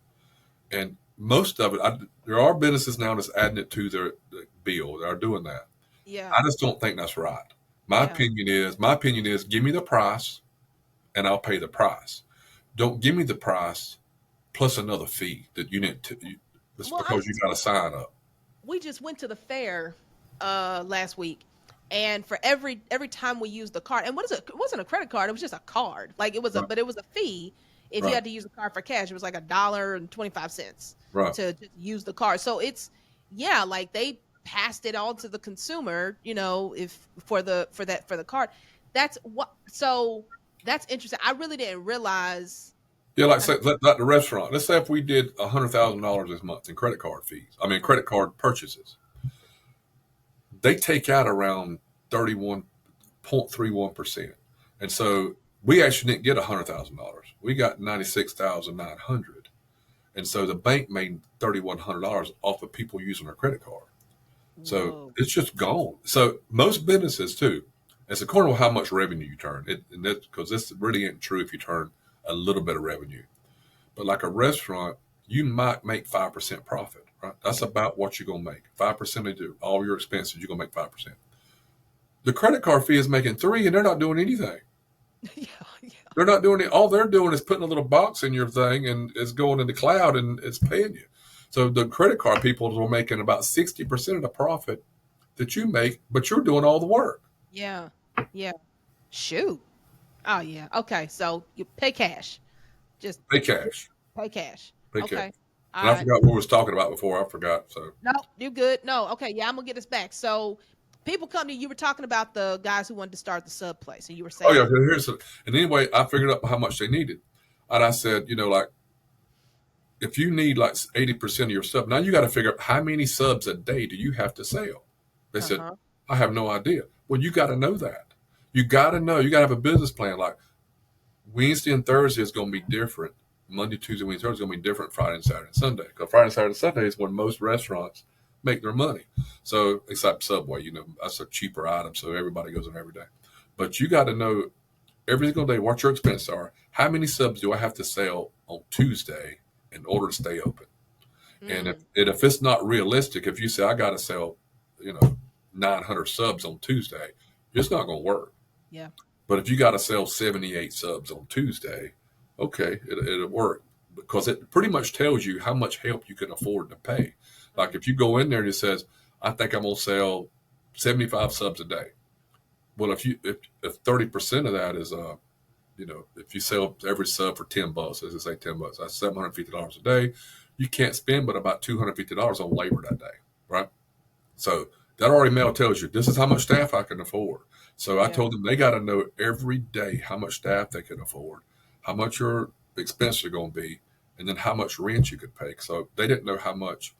And most of it, there are businesses now that's adding it to their bill. They are doing that. Yeah. I just don't think that's right. Yeah. My opinion is give me the price and I'll pay the price. Don't give me the price plus another fee that you need to, it's Well, because you got to sign up. we just went to the fair last week, and for every time we used the card, and what is it wasn't a credit card, it was just a card, like it was a Right. but it was a fee if you Right. had to use the card for cash. It was like $1.25 Right. to just use the card. So it's, yeah, like they passed it on to the consumer, if for the card. That's what So that's interesting. I really didn't realize. Yeah, like I say mean, like the restaurant. Let's say if we did $100,000 this month in credit card fees. I mean right. credit card purchases. They take out around 31.31%. And so we actually didn't get $100,000. We got 96,900. And so the bank made $3,100 off of people using their credit card. So Whoa. it's just gone. So most businesses too, it's according to how much revenue you turn. And that's because this really ain't true if you turn a little bit of revenue. But like a restaurant, you might make 5% profit, right? That's about what you're gonna make. 5% of all your expenses, you're gonna make 5%. The credit card fee is making 3, and they're not doing anything. Yeah, yeah. They're not doing it. All they're doing is putting a little box in your thing, and it's going in the cloud, and it's paying you. So the credit card people are making about 60% of the profit that you make, but you're doing all the work. Yeah. Yeah. Shoot. Oh yeah. Okay. So you pay cash. Just Pay cash. pay cash. Pay cash. Okay. All And I right. forgot what we was talking about before. I forgot. So No, you good. No, okay. Yeah, I'm gonna get us back. So people come to you. You were talking about the guys who wanted to start the sub place, and you were oh yeah, saying, and anyway, I figured out how much they needed. And I said, like if you need like 80% of your sub, now you got to figure out how many subs a day do you have to sell. They uh said, huh, I have no idea. Well, you got to know that. You got to know. You got to have a business plan. Like Wednesday and Thursday is going to be different. Monday, Tuesday, Wednesday, Thursday is going to be different. Friday and Saturday and Sunday. Because Friday, Saturday, and Sunday is when most restaurants make their money. So except Subway, that's a cheaper item, so everybody goes in every day. But you got to know every single day what your expenses are. How many subs do I have to sell on Tuesday in order to stay open? And mm, if it's not realistic, if you say I got to sell, 900 subs on Tuesday, it's not going to work. yeah, But if you got to sell 78 subs on Tuesday, okay, it'll work because it pretty much tells you how much help you can afford to pay. Like if you go in there and it says, I think I'm going to sell 75 subs a day. Well, if 30% of that is if you sell every sub for $10, as I say, $10, that's $750 a day. You can't spend but about $250 on labor that day, right? So that already mail tells you this is how much staff I can afford. So I yeah, told them they got to know every day how much staff they can afford, how much your expenses are going to be, and then how much rent you could pay. So they didn't know how much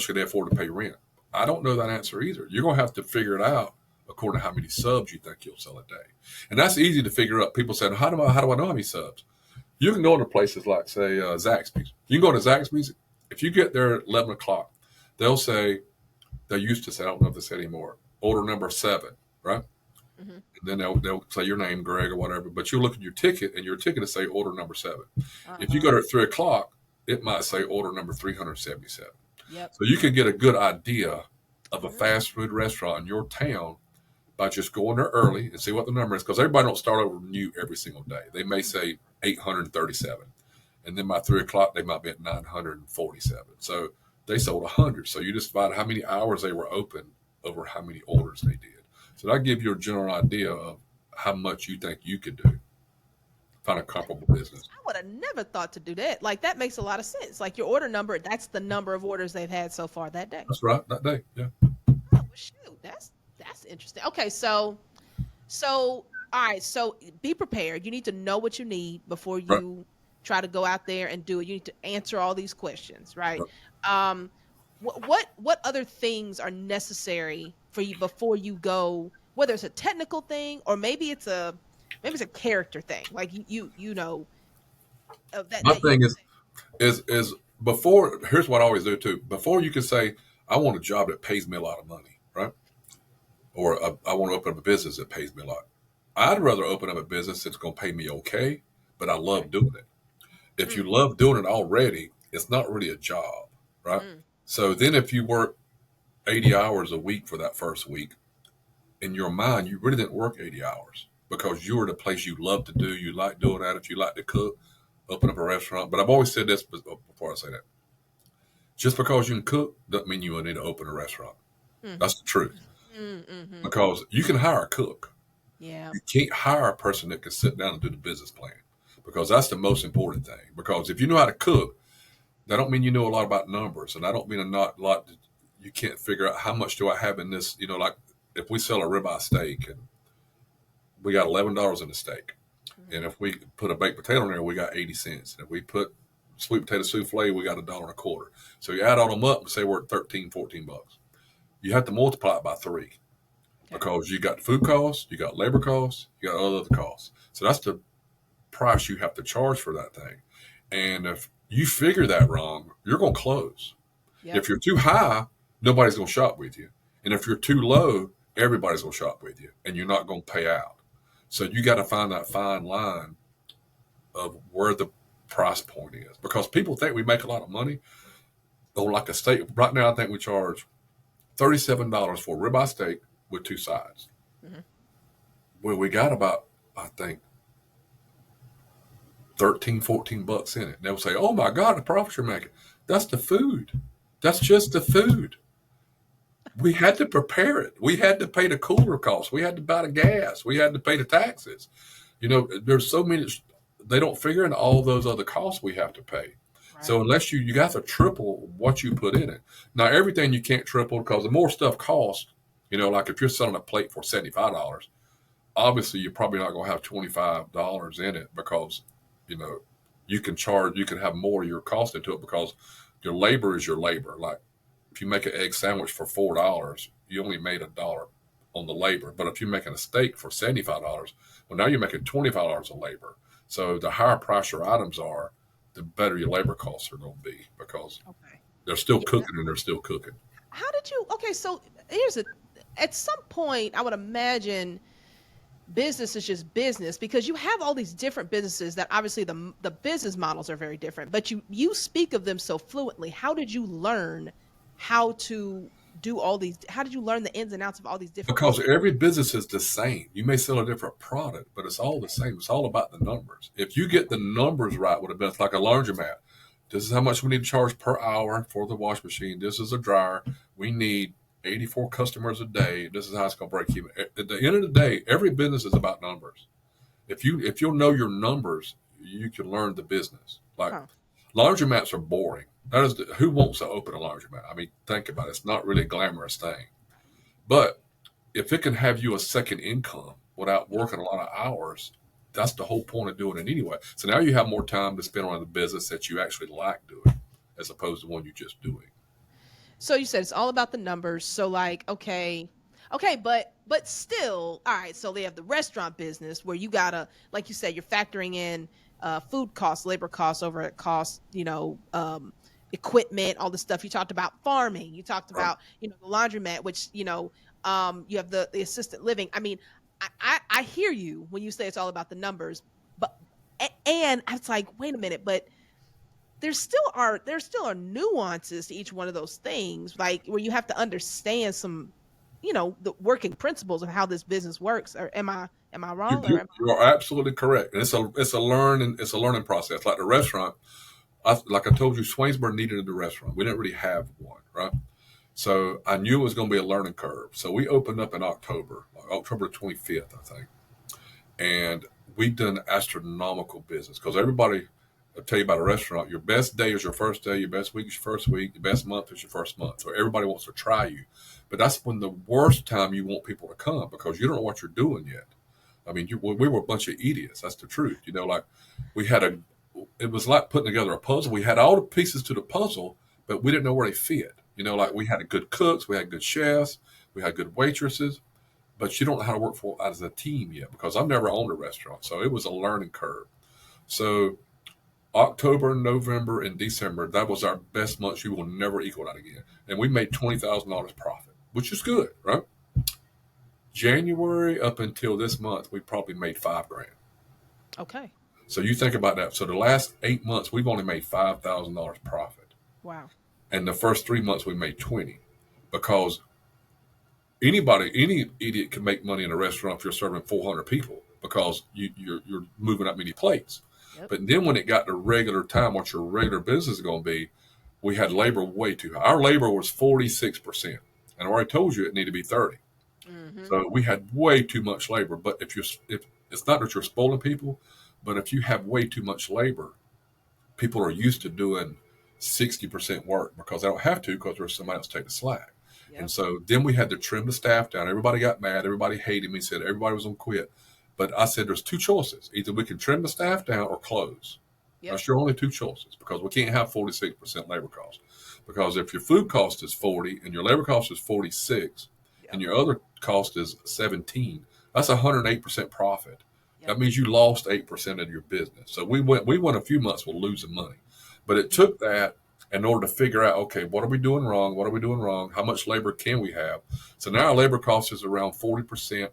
could they afford to pay rent. I don't know that answer either. You're going to have to figure it out according to how many subs you think you'll sell a day. And that's easy to figure out. People say, how do I know how many subs? You can go into places like, say, Zaxby's. You can go to Zaxby's. If you get there at 11 o'clock, they'll say, they used to say, I don't know if they say anymore, order number 7, right? mm-hmm, And then they'll say your name, Greg, or whatever. But you look at your ticket, and your ticket will say order number 7. uh If you huh, go to 3 o'clock, it might say order number 377. yep, So you can get a good idea of a mm-hmm, fast food restaurant in your town by just going there early and see what the number is. Because everybody don't start over new every single day. They may say 837. And then by 3 o'clock, they might be at 947. So they sold 100. So you just divide how many hours they were open over how many orders they did. So that gives you a general idea of how much you think you could do. Find a comparable business. I would have never thought to do that. Like that makes a lot of sense. Like your order number, that's the number of orders they've had so far that day. That's right. That day. Yeah. Oh, well, shoot, that's interesting. Okay, so all right, so be prepared. You need to know what you need before Right. you try to go out there and do it. You need to answer all these questions, right? Right. Um, what other things are necessary for you before you go? Whether it's a technical thing or maybe it's a character thing, like you know that My that you thing is before, here's what I always do too. Before you can say, I want a job that pays me a lot of money, right? Or I want to open up a business that pays me a lot. I'd rather open up a business that's going to pay me okay, but I okay. love doing it. If you Mm, love doing it already, it's not really a job, right? mm, So then if you work 80 hours a week for that first week, in your mind, you really didn't work 80 hours because you were the place you love to do. You like doing that. If you like to cook, open up a restaurant. But I've always said this before I say that. Just because you can cook doesn't mean you need to open a restaurant. mm, That's the truth. mm-hmm. Because you can hire a cook. Yeah. You can't hire a person that can sit down and do the business plan because that's the most important thing. Because if you know how to cook, that don't mean you know a lot about numbers, and I don't mean a not lot. You can't figure out how much do I have in this. Like if we sell a ribeye steak and we got $11 in the steak, Mm-hmm. and if we put a baked potato in there, we got 80 cents. And if we put sweet potato souffle, we got $1.25. So you add all them up and say we're at 13, $14. You have to multiply it by 3 Okay. because you got food costs, you got labor costs, you got other costs. So that's the price you have to charge for that thing. And if you figure that wrong, you're going to close. Yep. If you're too high, nobody's going to shop with you. And if you're too low, everybody's going to shop with you and you're not going to pay out. So you got to find that fine line of where the price point is because people think we make a lot of money on like a steak. Right now, I think we charge $37 for a ribeye steak with 2 sides. Mm-hmm. Well, we got about, I think, 13, $14 in it. And they'll say, oh my God, the profits you're making. That's the food. That's just the food. We had to prepare it. We had to pay the cooler costs. We had to buy the gas. We had to pay the taxes. There's so many. they don't figure in all those other costs we have to pay. So Right. unless you got to triple what you put in it. Now everything you can't triple because the more stuff costs, like if you're selling a plate for $75, obviously you're probably not going to have $25 in it because, you know, you can have more of your cost into it because your labor is your labor. Like if you make an egg sandwich for $4, you only made $1 on the labor. But if you're making a steak for $75, well, now you're making $25 of labor. So the higher price your items are, the better your labor costs are going to be because Okay. they're still Yeah. cooking and they're still cooking. How did you? Okay, so here's a. At some point, I would imagine business is just business because you have all these different businesses that obviously the business models are very different, but you speak of them so fluently. How did you learn how to do all these? How did you learn the ins and outs of all these different Because businesses? every business is the same. You may sell a different product, but it's all the Okay. same. It's all about the numbers. If you get Okay. the numbers right with a business like a laundromat, this is how much we need to charge per hour for the wash machine. This is a dryer. We need 84 customers a day. This is how it's going to break even. At the end of the day, every business is about numbers. If you'll know your numbers, you can learn the business. Like Huh. laundromats are boring. Who wants to open a laundromat? I mean, think about it. It's not really a glamorous thing. But if it can have you a second income without Yeah. working a lot of hours, that's the whole point of doing it anyway. So now you have more time to spend on the business that you actually like doing, as opposed to one you just doing. So you said it's all about the numbers. So like, okay, but still, all right. So they have the restaurant business where you gotta, like you said, you're factoring in food costs, labor costs, overhead costs, equipment, all the stuff. You talked about farming. You talked Right. about the laundromat, which you have the assisted living. I mean, I hear you when you say it's all about the numbers, but and I was like, wait a minute, but there still are nuances to each one of those things, like where you have to understand some, the working principles of how this business works. Or am I You, wrong? Or you you are absolutely correct, and it's a learning process. Like the restaurant, like I told you, Swainsboro needed a restaurant. We didn't really have one, right? So I knew it was going to be a learning curve. So we opened up in October, like October 25th, I think. And we've done astronomical business because everybody, I'll tell you about a restaurant. Your best day is your first day. Your best week is your first week. Your best month is your first month. So everybody wants to try you, but that's when the worst time you want people to come because you don't know what you're doing yet. I mean, we were a bunch of idiots. That's the truth. Like we had it was like putting together a puzzle. We had all the pieces to the puzzle, but we didn't know where they fit. Like we had good cooks, we had good chefs, we had good waitresses, but you don't know how to work for as a team yet because I've never owned a restaurant. So it was a learning curve. So October, November, and December, that was our best months. You will never equal that again. And we made $20,000 profit, which is good, right? January up until this month, we probably made 5 grand. okay. So you think about that. So the last 8 months, we've only made $5,000 profit. Wow. And the first 3 months, we made 20 because any idiot can make money in a restaurant if you're serving 400 people because you're moving that many plates. Yep. But then when it got to regular time, what your regular business is going to be, we had labor way too high. Our labor was 46%, and I already told you it needed to be 30. Mm-hmm. So we had way too much labor. But if it's not that you're spoiling people, but if you have way too much labor, people are used to doing 60% work because they don't have to because there's somebody else take the slack. And Yep. so then we had to trim the staff down. Everybody got mad. Everybody hated me. Said everybody was going to quit. But I said there's two choices. Either we can trim the staff down or close. Yep. That's your only two choices because we can't have 46% labor cost. Because if your food cost is 40 and your labor cost is 46 and Yep. your other cost is 17, that's 108% profit. Yep. That means you lost 8% of your business. So we went a few months with losing money. But it Mm-hmm. took that in order to figure out, okay, what are we doing wrong? What are we doing wrong? How much labor can we have? So now our labor cost is around 40%,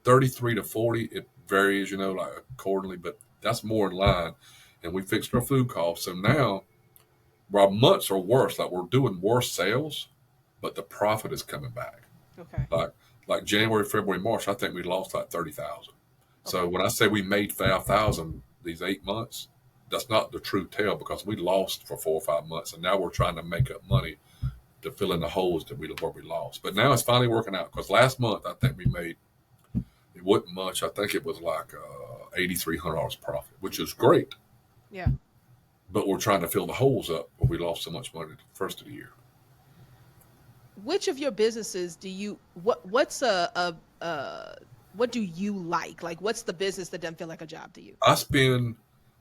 33 to 40. It varies, like accordingly, but that's more in line. And we fixed our food costs. So now our months are worse. Like we're doing worse sales, but the profit is coming back. Okay. Like like January, February, March, I think we lost like 30,000. So Okay. when I say we made 5,000 these 8 months, that's not the true tale because we lost for 4 or 5 months, and now we're trying to make up money to fill in the holes where we lost. But now it's finally working out because last month I think we made It wasn't much. I think it was like $8,300 profit, which is great. Yeah. But we're trying to fill the holes up where we lost so much money the first of the year. Which of your businesses do you what's what do you like? Like what's the business that doesn't feel like a job to you? I spend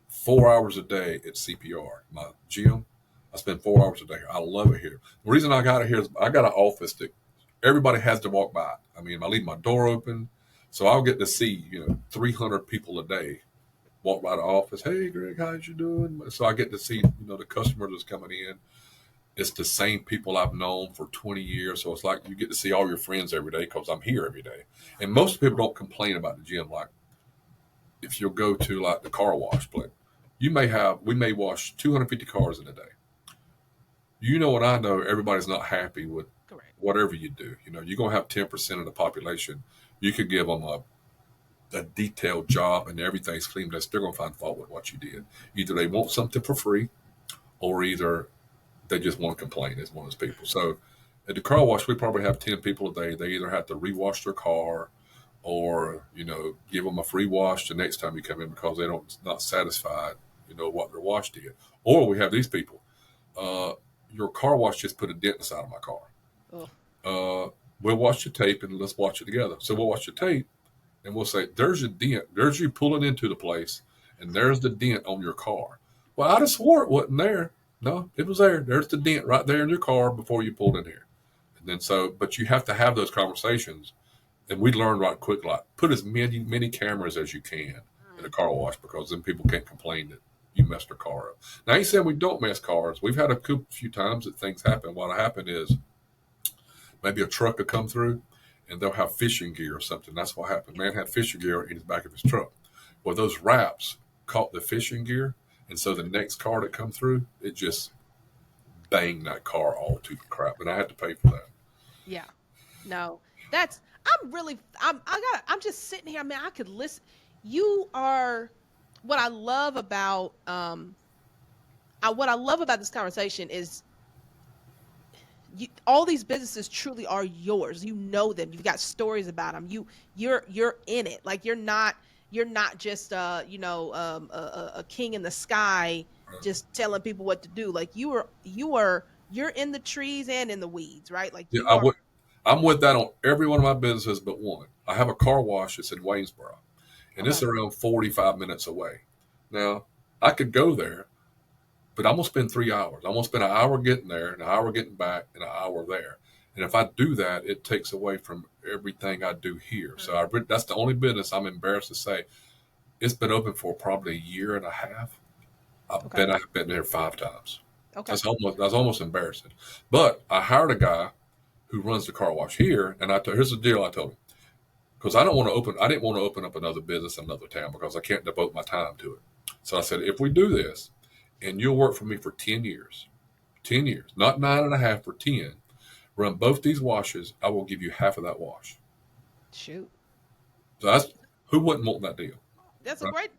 4 hours a day at CPR, my gym. I spend 4 hours a day. I love it here. The reason I got it here is I got an office that everybody has to walk by. I mean, I leave my door open, so I'll get to see 300 people a day walk by the office. Hey, Greg, how's you doing? So I get to see the customers that's coming in. It's the same people I've known for 20 years, so it's like you get to see all your friends every day because I'm here every day. And most people don't complain about the gym. Like if you'll go to like the car wash place, we may wash 250 cars in a day. What I know, everybody's not happy with Correct. whatever you do. You're gonna have 10% of the population. You could give them a detailed job and everything's clean, they're still gonna find fault with what you did. Either they want something for free, or either they just want to complain. As one of those people. So at the car wash, we probably have 10 people a day. They either have to rewash their car, or give them a free wash the next time you come in because they don't not satisfied what their wash did. Or we have these people. Uh, your car wash just put a dent inside of my car. Oh, We'll watch the tape and let's watch it together. So we'll watch the tape and we'll say, "There's your dent. There's you pulling into the place, and there's the dent on your car." Well, I just swore it wasn't there. No, it was there. There's the dent right there in your car before you pulled in here. And then but you have to have those conversations. And we learned right quick, like put as many cameras as you can in a car wash because then people can't complain that you messed their car up. Now, he said we don't mess cars. We've had a few times that things happen. What happened is maybe a truck will come through and they'll have fishing gear or something. That's what happened. Man had fishing gear in his back of his truck. Well, those wraps caught the fishing gear. And so the next car that come through, it just banged that car all to the crap. And I had to pay for that. yeah. No. That's I'm just sitting here. I mean, I could listen. You are what I love about what I love about this conversation is all these businesses truly are yours. You know them. You've got stories about them. You're in it. Like you're not just a king in the sky just telling people what to do. Like you're in the trees and in the weeds, right? Like Yeah, you are. I'm with that on every one of my businesses but one. I have a car wash that's in Waynesboro, and it's Okay. around 45 minutes away. Now, I could go there, but I'm going to spend 3 hours. I'm going to spend an hour getting there, an hour getting back, and an hour there. And if I do that, it takes away from everything I do here. So that's the only business I'm embarrassed to say. It's been open for probably a year and a half. I Okay. bet I've been there 5 times. Okay. That's almost embarrassing. But I hired a guy who runs the car wash here, and here's the deal I told him because I didn't want to open up another business in another town because I can't devote my time to it. So I said, if we do this, and you'll work for me for 10 years, not 9.5 for 10, run both these washes, I will give you half of that wash. Shoot. So that's who wouldn't want that deal, That's a right? great.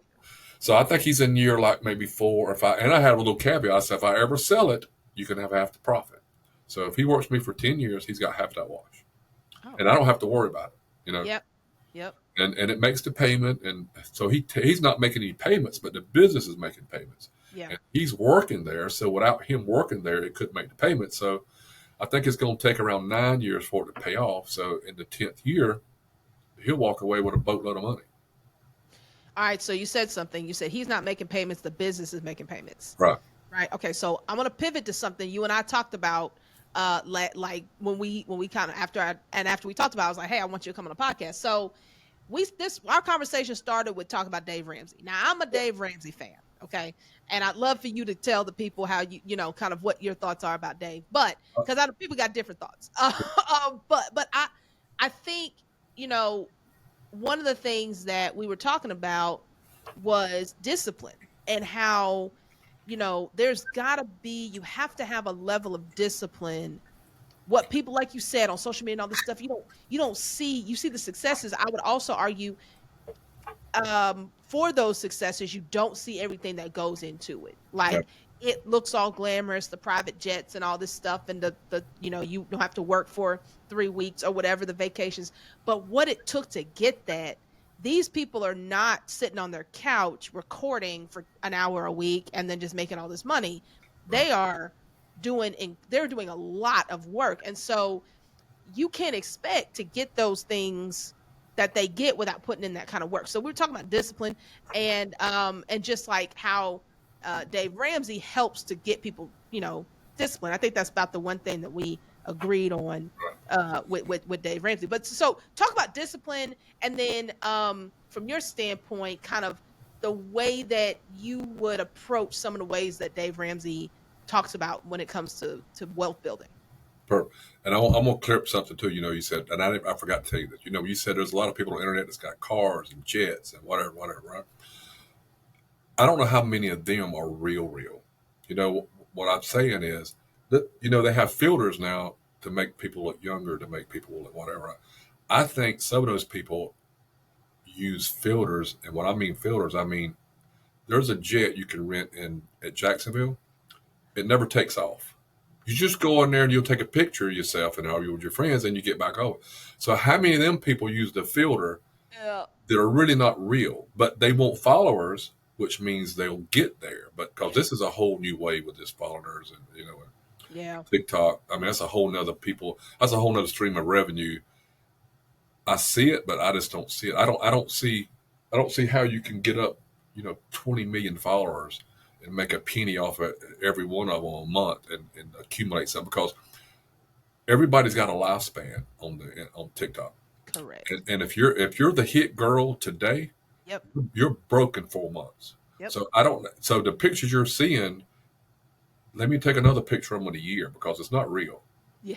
So I think he's in year like maybe 4 or 5, and I had a little caveat. I said, if I ever sell it, you can have half the profit. So if he works for me for 10 years, he's got half that wash. Oh. And I don't have to worry about it. Yep. Yep. And it makes the payment. And so he's not making any payments, but the business is making payments. Yeah. And he's working there. So without him working there, it couldn't make the payment. So I think it's going to take around 9 years for it to pay off. So in the 10th year, he'll walk away with a boatload of money. All right. So you said something. You said he's not making payments. The business is making payments. Right. Right. Okay. So I'm gonna pivot to something you and I talked about. Like when we kind of after we talked about, it, I was like, hey, I want you to come on the podcast. So our conversation started with talking about Dave Ramsey. Now I'm a Dave Ramsey fan. Okay. And I'd love for you to tell the people how kind of what your thoughts are about Dave, but because people got different thoughts. But I think, one of the things that we were talking about was discipline and how, there's gotta be, you have to have a level of discipline. What people, like you said, on social media and all this stuff, you see the successes. I would also argue, for those successes, you don't see everything that goes into it. Yeah. Like it looks all glamorous, the private jets and all this stuff, and the you don't have to work for 3 weeks or whatever the vacations. But what it took to get that these people are not sitting on their couch recording for an hour a week and then just making all this money. Right. They are they're doing a lot of work. And so you can't expect to get those things that they get without putting in that kind of work. So we're talking about discipline and just like how Dave Ramsey helps to get people, discipline. I think that's about the one thing that we agreed on with Dave Ramsey. But so talk about discipline and then from your standpoint, kind of the way that you would approach some of the ways that Dave Ramsey talks about when it comes to wealth building. Perfect. And I'm gonna clear up something too. You said, and I forgot to tell you this. You said there's a lot of people on the internet that's got cars and jets and whatever, right? I don't know how many of them are real. What I'm saying is that they have filters now to make people look younger, to make people look whatever. Right? I think some of those people use filters, and when I mean filters, I mean there's a jet you can rent in at Jacksonville. It never takes off. You just go in there and you'll take a picture of yourself and argue with your friends, and you get back over. So how many of them people use the filter Yeah. that are really not real, but they want followers, which means they'll get there. But because this is a whole new way with this followers and Yeah. TikTok. I mean, that's a whole nother people. That's a whole nother stream of revenue. I see it, but I just don't see it. I don't see how you can get up, 20 million followers and make a penny off of every one of them a month and accumulate something because everybody's got a lifespan on TikTok. Correct. And if you're the hit girl today, Yep. you're broke in 4 months. Yep. So I don't. So the pictures you're seeing, let me take another picture of them in a year because it's not real. Yeah.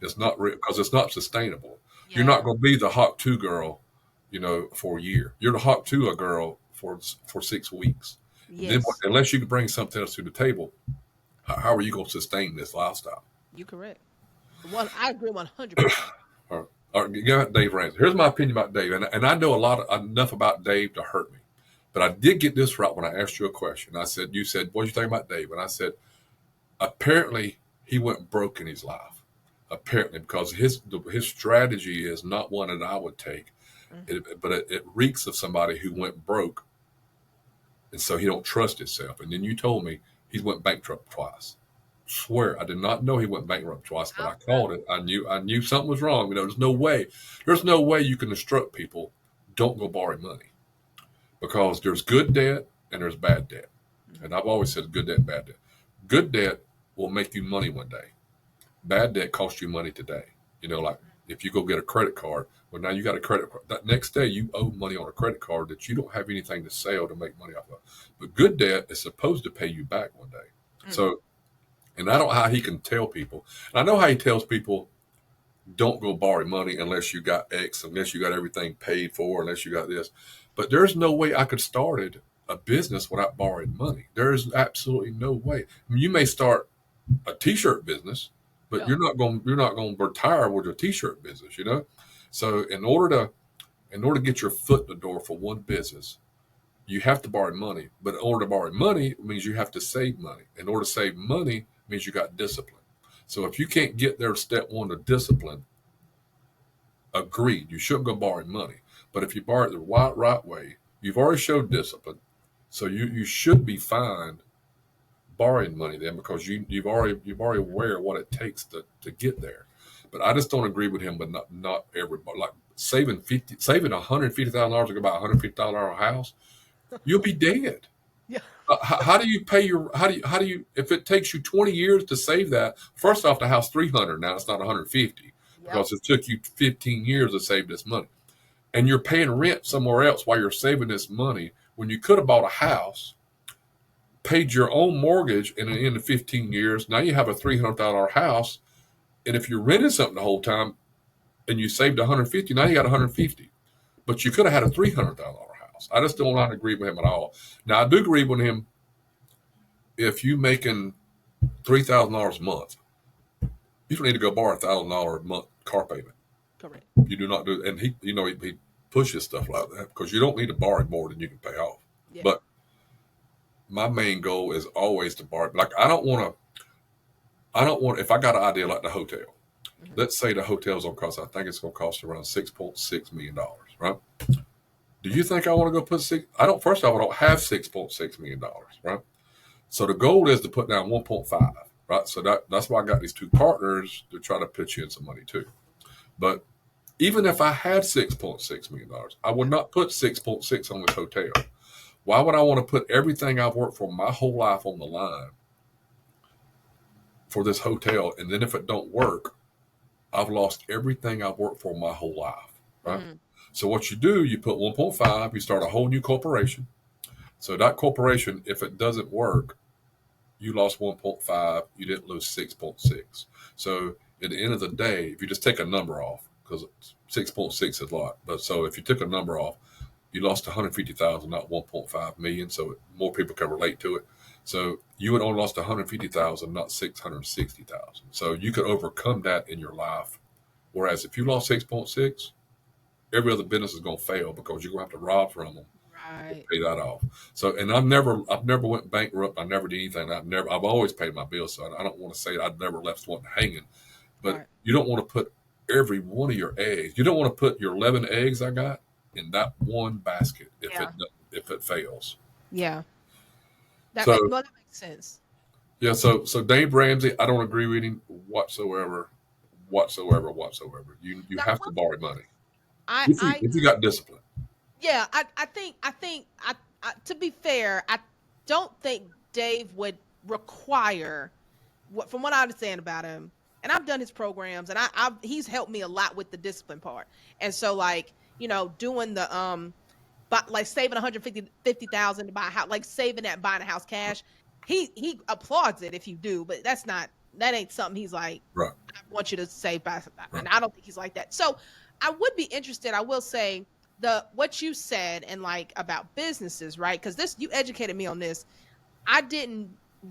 It's not real because it's not sustainable. You're Yeah. not going to be the hot two girl, for a year. You're the hot two a girl for 6 weeks. Then, Yes. unless you can bring something else to the table, how are you going to sustain this lifestyle? You correct. I agree 100%. All right, you got Dave Ramsey. Here's my opinion about Dave, and I know enough about Dave to hurt me, but I did get this right when I asked you a question. You said, "What do you think about Dave?" And I said, apparently he went broke in his life. Apparently, because his strategy is not one that I would take, but it reeks of somebody who went broke, and so he don't trust himself. And then you told me he went bankrupt twice. Swear I did not know he went bankrupt twice, but I called it. I knew something was wrong. There's no way you can instruct people don't go borrow money because there's good debt and there's bad debt. And I've always said good debt, bad debt. Good debt will make you money one day. Bad debt costs you money today. Like if you go get a credit card, well, now you got a credit card. That next day you owe money on a credit card that you don't have anything to sell to make money off of. But good debt is supposed to pay you back one day. So, and I don't know how he can tell people. And I know how he tells people don't go borrow money unless you got X, unless you got everything paid for, unless you got this. But there's no way I could started a business without borrowing money. There is absolutely no way. I mean, you may start a t-shirt business, but Yeah. you're not going to retire with your t-shirt business. So in order to get your foot in the door for one business, you have to borrow money. But in order to borrow money means you have to save money. In order to save money means you got discipline. So if you can't get there, step one to discipline, agreed, you shouldn't go borrow money. But if you borrow it the right way, you've already showed discipline. So you should be fine borrowing money then because you've already aware what it takes to get there. But I just don't agree with him. But not everybody like saving $150,000 to go buy $150,000 house. You'll be dead. Yeah. How do you pay your how do you if it takes you 20 years to save that? First off, the house 300 now it's not 150 Yep. because it took you 15 years to save this money, and you're paying rent somewhere else while you're saving this money when you could have bought a house, paid your own mortgage in the 15 years. Now you have a $300,000 house, and if you're renting something the whole time and you saved 150, now you got 150, but you could have had a $300,000 house. I just don't not agree with him at all. Now I do agree with him if you making $3,000 a month, you don't need to go borrow $1,000 a month car payment. Correct. You do not do, and he pushes stuff like that because you don't need to borrow more than you can pay off. Yeah. But my main goal is always to borrow. Like I don't want. If I got an idea like the hotel, let's say the hotel's gonna cost. I think it's gonna cost around $6.6 million, right? Do you think I want to go put six? I don't. First off, I don't have $6.6 million, right? So the goal is to put down 1.5, right? So that's why I got these two partners to try to pitch in some money too. But even if I had $6.6 million, I would not put 6.6 on this hotel. Why would I want to put everything I've worked for my whole life on the line for this hotel? And then if it don't work, I've lost everything I've worked for my whole life, right? Mm, So what you do, you put 1.5, you start a whole new corporation. So that corporation, if it doesn't work, you lost 1.5, you didn't lose 6.6. So at the end of the day, if you just take a number off, because 6.6 is a lot, but so if you took a number off, you lost 150,000, not 1.5 million. So more people can relate to it. So you would only lost 150,000, not 660,000. So you could overcome that in your life. Whereas if you lost 6.6, every other business is going to fail because you're going to have to rob from them to right. pay that off. So, and I've never went bankrupt. I never did anything. I've always paid my bills. So I don't want to say I've never left one hanging, but Right. you don't want to put every one of your eggs. You don't want to put your 11 eggs I got in that one basket Yeah. if it fails. Yeah. So Well, that makes sense. yeah, so Dave Ramsey, I don't agree with him whatsoever. You Now, have to well, borrow money I if you got discipline. yeah, to be fair, I don't think Dave would require from what I understand about him, and I've done his programs, and he's helped me a lot with the discipline part. And so, like, doing the but like saving 150,000 to buy a house, like saving that buying a house cash, he applauds it if you do, but that ain't something he's like, Right, I want you to save by, right, and I don't think he's like that. So I would be interested. I will say the what you said and like about businesses, right? Because this you educated me on this. I didn't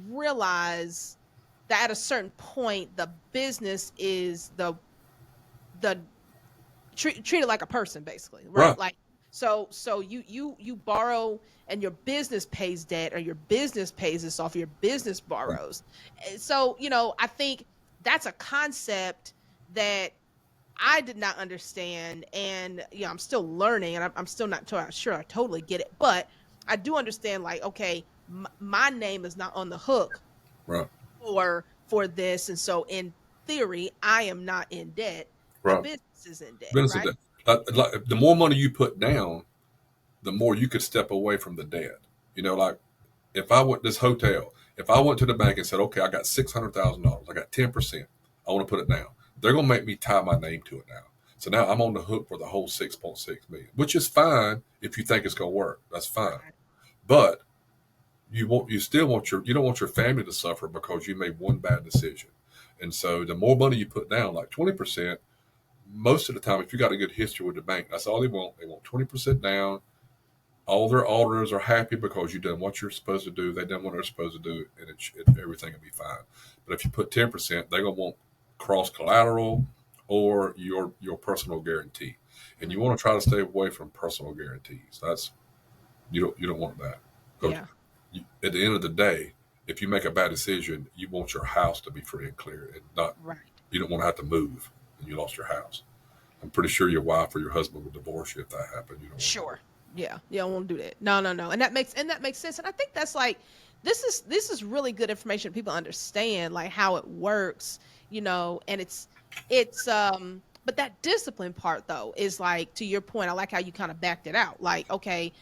realize that at a certain point the business is the treated like a person basically, right? right. Like so you borrow and your business pays debt or your business pays this off, your business Right. borrows. So I think that's a concept that I did not understand, and I'm still learning, and I'm still not sure I totally get it, but I do understand. Like, okay, my name is not on the hook Right. for this, and so in theory, I am not in debt. The Right. business is in debt, Business is right? debt. Like, the more money you put down, the more you could step away from the debt. Like if I went this hotel, if I went to the bank and said, okay, I got $600,000, I got 10%, I want to put it down. They're going to make me tie my name to it now. So now I'm on the hook for the whole 6.6 million, which is fine if you think it's going to work. That's fine. Right. But you don't want your family to suffer because you made one bad decision. And so the more money you put down, like 20%, most of the time, if you got a good history with the bank, that's all they want. They want 20% down. All their auditors are happy because you've done what you're supposed to do. They've done what they're supposed to do, and everything will be fine. But if you put 10%, they're gonna want cross collateral or your personal guarantee, and you Mm. want to try to stay away from personal guarantees. That's you don't want that because Yeah. at the end of the day, if you make a bad decision, you want your house to be free and clear, and not Right. you don't want to have to move and you lost your house. I'm pretty sure your wife or your husband would divorce you if that happened. You don't want to do Sure. Yeah. Yeah. I won't do that. No. No. No. And that makes sense. And I think that's like this is really good information. People understand like how it works. And it's. But that discipline part though is like to your point. I like how you kind of backed it out. Like, okay,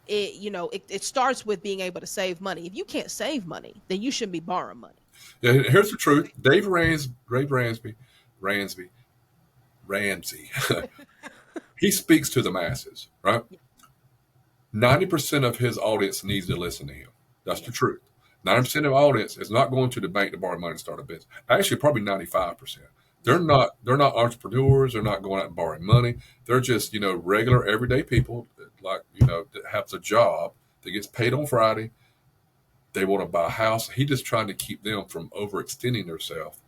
it starts with being able to save money. If you can't save money, then you shouldn't be borrowing money. that. Yeah, here's the truth. Dave Ramsey, Ramsey. He speaks to the masses, right? Yeah. 90% of his audience needs to listen to him. That's Yeah. the truth. That's 90% true. of the audience is not going to the bank to borrow money to start a business. Actually, probably 95%. They're Yeah. not entrepreneurs. They're not going out and borrowing money. They're just, regular everyday people that that have a job that gets paid on Friday. They want to buy a house. He just trying to keep them from overextending themselves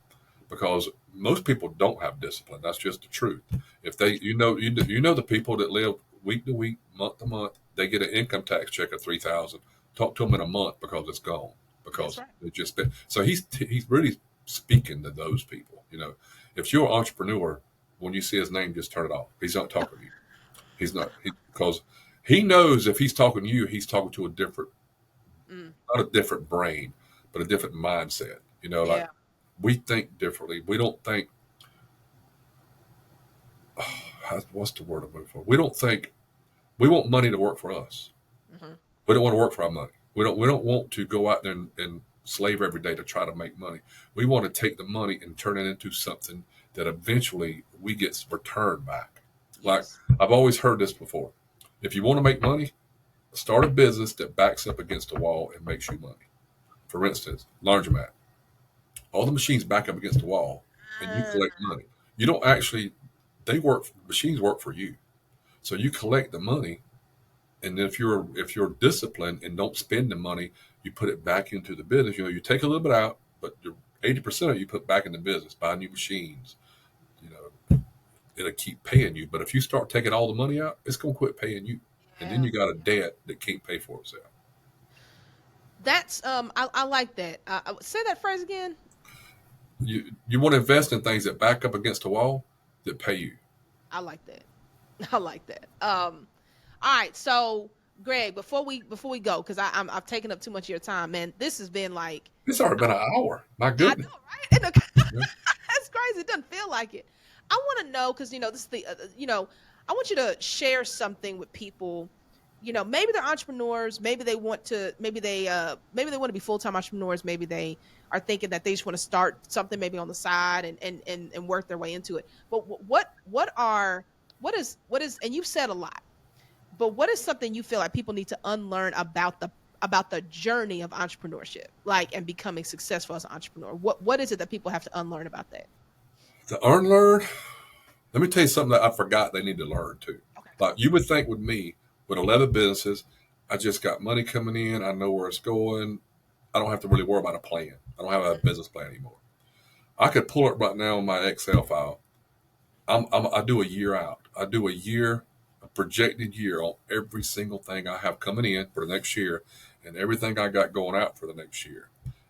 because most people don't have discipline. That's just the truth. If they, the people that live week to week, month to month, they get an income tax check of 3,000. Talk to them in a month because it's gone That's because right. they just been. So he's really speaking to those people. If you're an entrepreneur, when you see his name, just turn it off. He's not talking to you. He's not because He knows if he's talking to you, he's talking to a different, Mm, not a different brain, but a different mindset. Like yeah. we think differently. We don't think, what's the word I'm looking for? We don't think, we want money to work for us. Hmm. We don't want to work for our money. We don't want to go out there and slave every day to try to make money. We want to take the money and turn it into something that eventually we get returned back. Like Yes. I've always heard this before. If you want to make money, start a business that backs up against a wall and makes you money. For instance, laundromat. All the machines back up against the wall and you Uh, collect money. You don't actually, machines work for you. So you collect the money, and if you're disciplined and don't spend the money, you put it back into the business. You take a little bit out, but 80% of it you put back in the business, buy new machines. You know, it'll keep paying you. But if you start taking all the money out, it's gonna quit paying you, and then yeah. you got a debt that can't pay for itself. That's I like that. Say that phrase again. You want to invest in things that back up against the wall that pay you. I like that. I like that. All right. So, Greg, before we go, because I've taken up too much of your time, man. This has been like It's already been an hour. My I know, goodness. right? And Yeah. that's crazy. It doesn't feel like it. I want to know because this is I want you to share something with people. Maybe they're entrepreneurs. Maybe they want to. Maybe they want to be full time entrepreneurs. Maybe they are thinking that they just want to start something maybe on the side and work their way into it. But what is and you've said a lot. But what is something you feel like people need to unlearn about the journey of entrepreneurship, like and becoming successful as an entrepreneur? What is it that people have to unlearn about that? To unlearn, let me tell you something that I forgot they need to learn too. Okay. Like you would think with me, with 11 businesses, I just got money coming in. I know where it's going. I don't have to really worry about a plan. I don't have a business plan anymore. I could pull it right now on my Excel file. I do a year out. I do a year, a projected year on every single thing I have coming in for the next year and everything I got going out for the next year.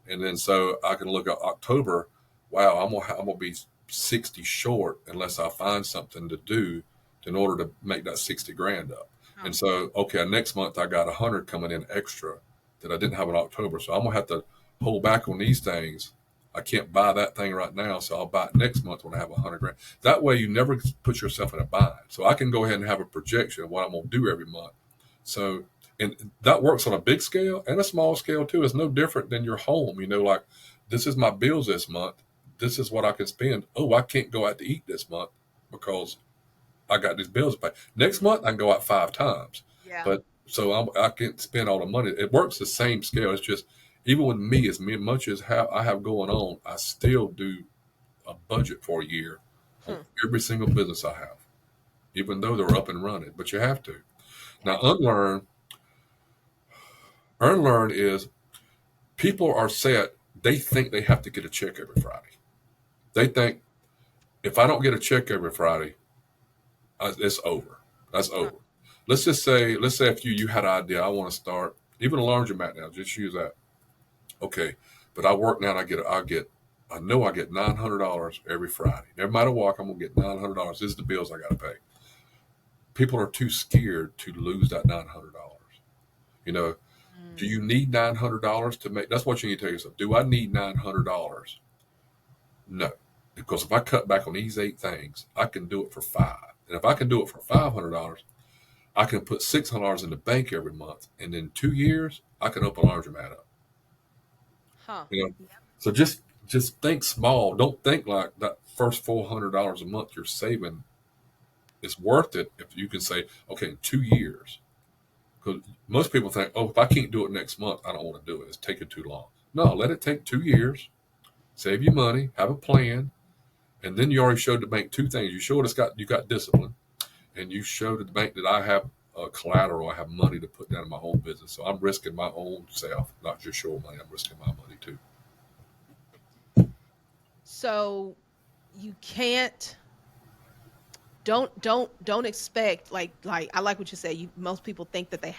And then so I can look at October. Wow, I'm gonna be 60 short unless I find something to do in order to make that 60 grand up. Huh. And so, okay, next month I got 100 coming in extra that I didn't have in October. So I'm gonna have to hold back on these things. I can't buy that thing right now, so I'll buy it next month when I have 100 grand. That way, you never put yourself in a bind. So I can go ahead and have a projection of what I'm going to do every month. So, and that works on a big scale and a small scale too. It's no different than your home. Like this is my bills this month. This is what I can spend. Oh, I can't go out to eat this month because I got these bills to pay. Next month, I can go out 5 times. Yeah. But so I can't spend all the money. It works the same scale. It's just, even with me, as much as how I have going on, I still do a budget for a year on Hmm. every single business I have, even though they're up and running. But you have to. Now, Absolutely. unlearn is people are set. They think they have to get a check every Friday. They think if I don't get a check every Friday, it's over. That's Huh. over. Let's say if you had an idea, I want to start even a laundromat now. Just use that. Okay, but I work now and I know I get $900 every Friday. Never matter what, I'm gonna get $900. This is the bills I gotta pay. People are too scared to lose that $900. You know, do Mm. you need $900 to make? That's what you need to tell yourself. Do I need $900? No, because if I cut back on these 8 things, I can do it for five. And if I can do it for $500, I can put $600 in the bank every month, and in 2 years, I can open a laundromat up. Huh. You know, Yep. so just think small. Don't think like that first $400 a month you're saving is worth it if you can say, okay, in 2 years. Because most people think, oh, if I can't do it next month, I don't want to do it. It's taking too long. No, let it take 2 years. Save you money. Have a plan, and then you already showed the bank two things. You showed you got discipline, and you showed the bank that I have collateral. I have money to put down in my own business. So I'm risking my own self, not just your money. I'm risking my money too. So you can't don't expect like I like what you said. Most people think that they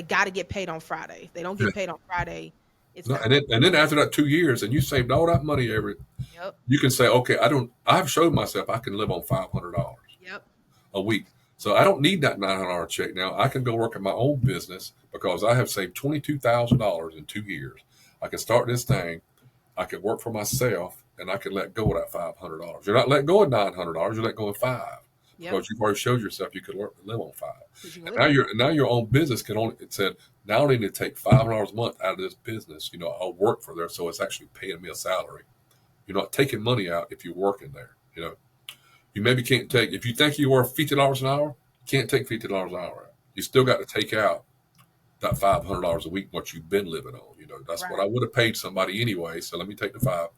got to get paid on Friday. If they don't get paid on Friday, it's No, not. and then after that 2 years, and you saved all that money Yep. you can say, okay, I don't. I've showed myself I can live on $500 Yep. a week. So I don't need that $900 check now. I can go work at my own business because I have saved $22,000 in 2 years. I can start this thing. I can work for myself, and I can let go of that $500. You're not letting go of $900. You're letting go of five Yep. because you've already showed yourself you could live on five. Because you can And live on it. now your own business can only, it said, now I only need to take $500 a month out of this business. I'll work for there, so it's actually paying me a salary. You're not taking money out if you're working there. You maybe can't take, if you think you're worth $50 an hour, you can't take $50 an hour out. You still got to take out that $500 a week, what you've been living on. That's what I Right. would have paid somebody anyway. So let me take the five.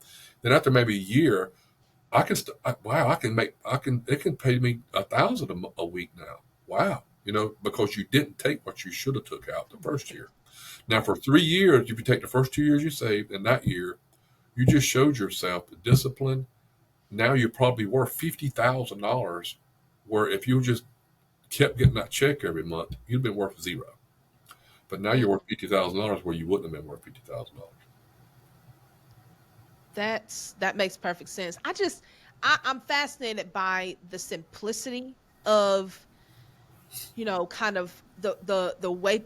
Then after maybe a year, I can, wow, it can pay me 1,000 a week now. Wow. Because you didn't take what you should have took out the first year. Now for 3 years, if you take the first 2 years you saved, and that year, you just showed yourself the discipline. Now you're probably worth $50,000, where if you just kept getting that check every month, you'd been worth zero. But now you're Mm. worth $50,000 where you wouldn't have been worth $50,000. That makes perfect sense. I'm fascinated by the simplicity of, kind of the way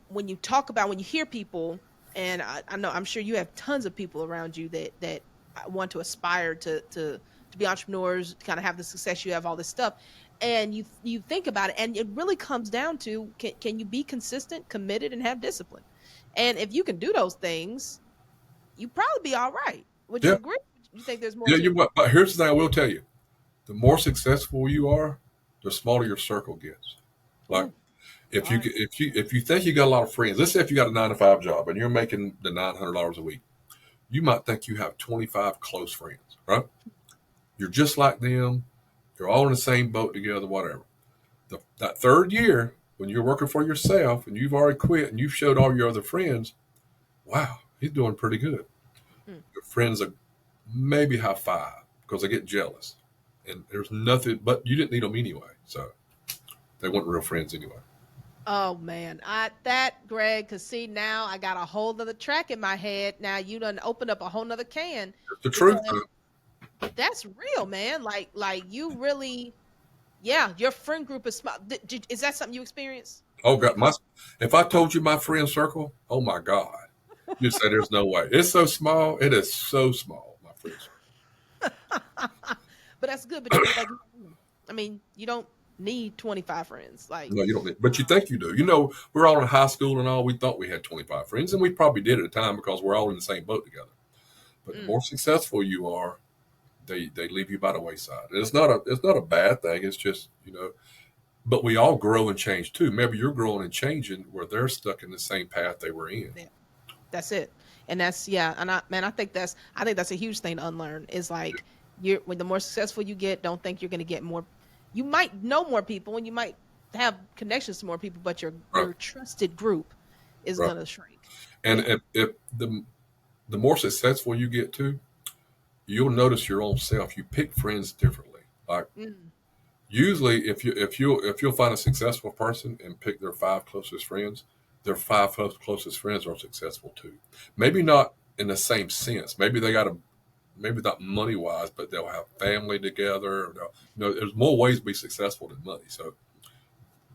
when you talk about, when you hear people, and I know, I'm sure you have tons of people around you that want to aspire to be entrepreneurs, kind of have the success you have, all this stuff. And you think about it, and it really comes down to, can you be consistent, committed, and have discipline? And if you can do those things, you probably be all right. Would you Yeah, agree? You think there's more yeah. to it? But here's the thing I will tell you: the more successful you are, the smaller your circle gets. Like Ooh, if all you right. if you think you got a lot of friends, let's say if you got a 9 to 5 job and you're making the $900 a week, you might think you have 25 close friends, right? You're just like them. You're all in the same boat together, whatever. That third year, when you're working for yourself and you've already quit and you've showed all your other friends, wow, he's doing pretty good. Mm. Your friends are maybe high five because they get jealous. And there's nothing, but you didn't need them anyway. So they weren't real friends anyway. Oh man, Greg, cause see, now I got a whole other track in my head. Now you done opened up a whole nother can, It's the truth. because that's real, man. Like you really, yeah, your friend group is small. Is that something you experienced Oh, when you God. come? If I told you my friend circle, oh my God, you'd say there's no way. It's so small. It is so small, my friend circle. But that's good. But you like, I mean, you don't need 25 friends. Like, No, you don't need, but you think you do. We're all in high school and all. We thought we had 25 friends, and we probably did at the time because we're all in the same boat together. But the mm, more successful you are, they leave you by the wayside. And it's not a bad thing. It's just but we all grow and change too. Maybe you're growing and changing where they're stuck in the same path they were in. yeah, that's it. And that's, yeah. And I think that's a huge thing to unlearn. Is like, when the more successful you get, don't think you're going to get more. You might know more people, and you might have connections to more people, but your Right, your trusted group is right. going to shrink. And Yeah. if the more successful you get too, you'll notice your own self. You pick friends differently. Like Mm, usually, if you'll find a successful person and pick their five closest friends, their five closest friends are successful too. Maybe not in the same sense. Maybe not money wise, but they'll have family together. There's more ways to be successful than money. So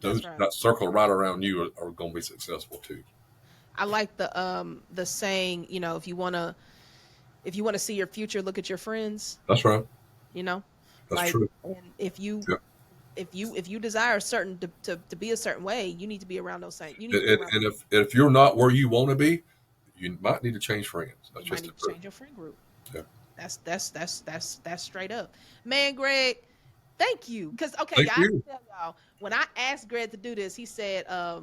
that's those right. that circle right around you are going to be successful too. I like the saying, if you want to see your future, look at your friends. That's right. You know, That's like, true. and Yeah. if you desire certain to be a certain way, you need to be around those same. You need to be And, around. and if you're not where you want to be, you might need to change friends. That's You might just the need to truth. change your friend group. Yeah. That's straight up, man. Greg, thank you. Because, okay, Thank y'all, I have you. to tell y'all, when I asked Greg to do this, he said, I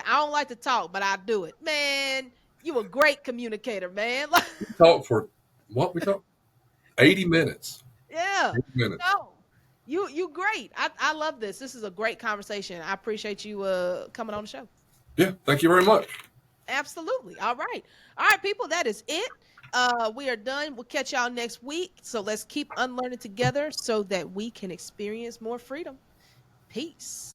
don't like to talk, but I do it. Man, you a great communicator, man. Like, We talked for what we talked 80 minutes. yeah, 80 minutes. no, you great. I love this. This is a great conversation. I appreciate you coming on the show. Yeah. Thank you very much. Absolutely. All right. All right, people, that is it. We are done. We'll catch y'all next week. So let's keep unlearning together so that we can experience more freedom. Peace.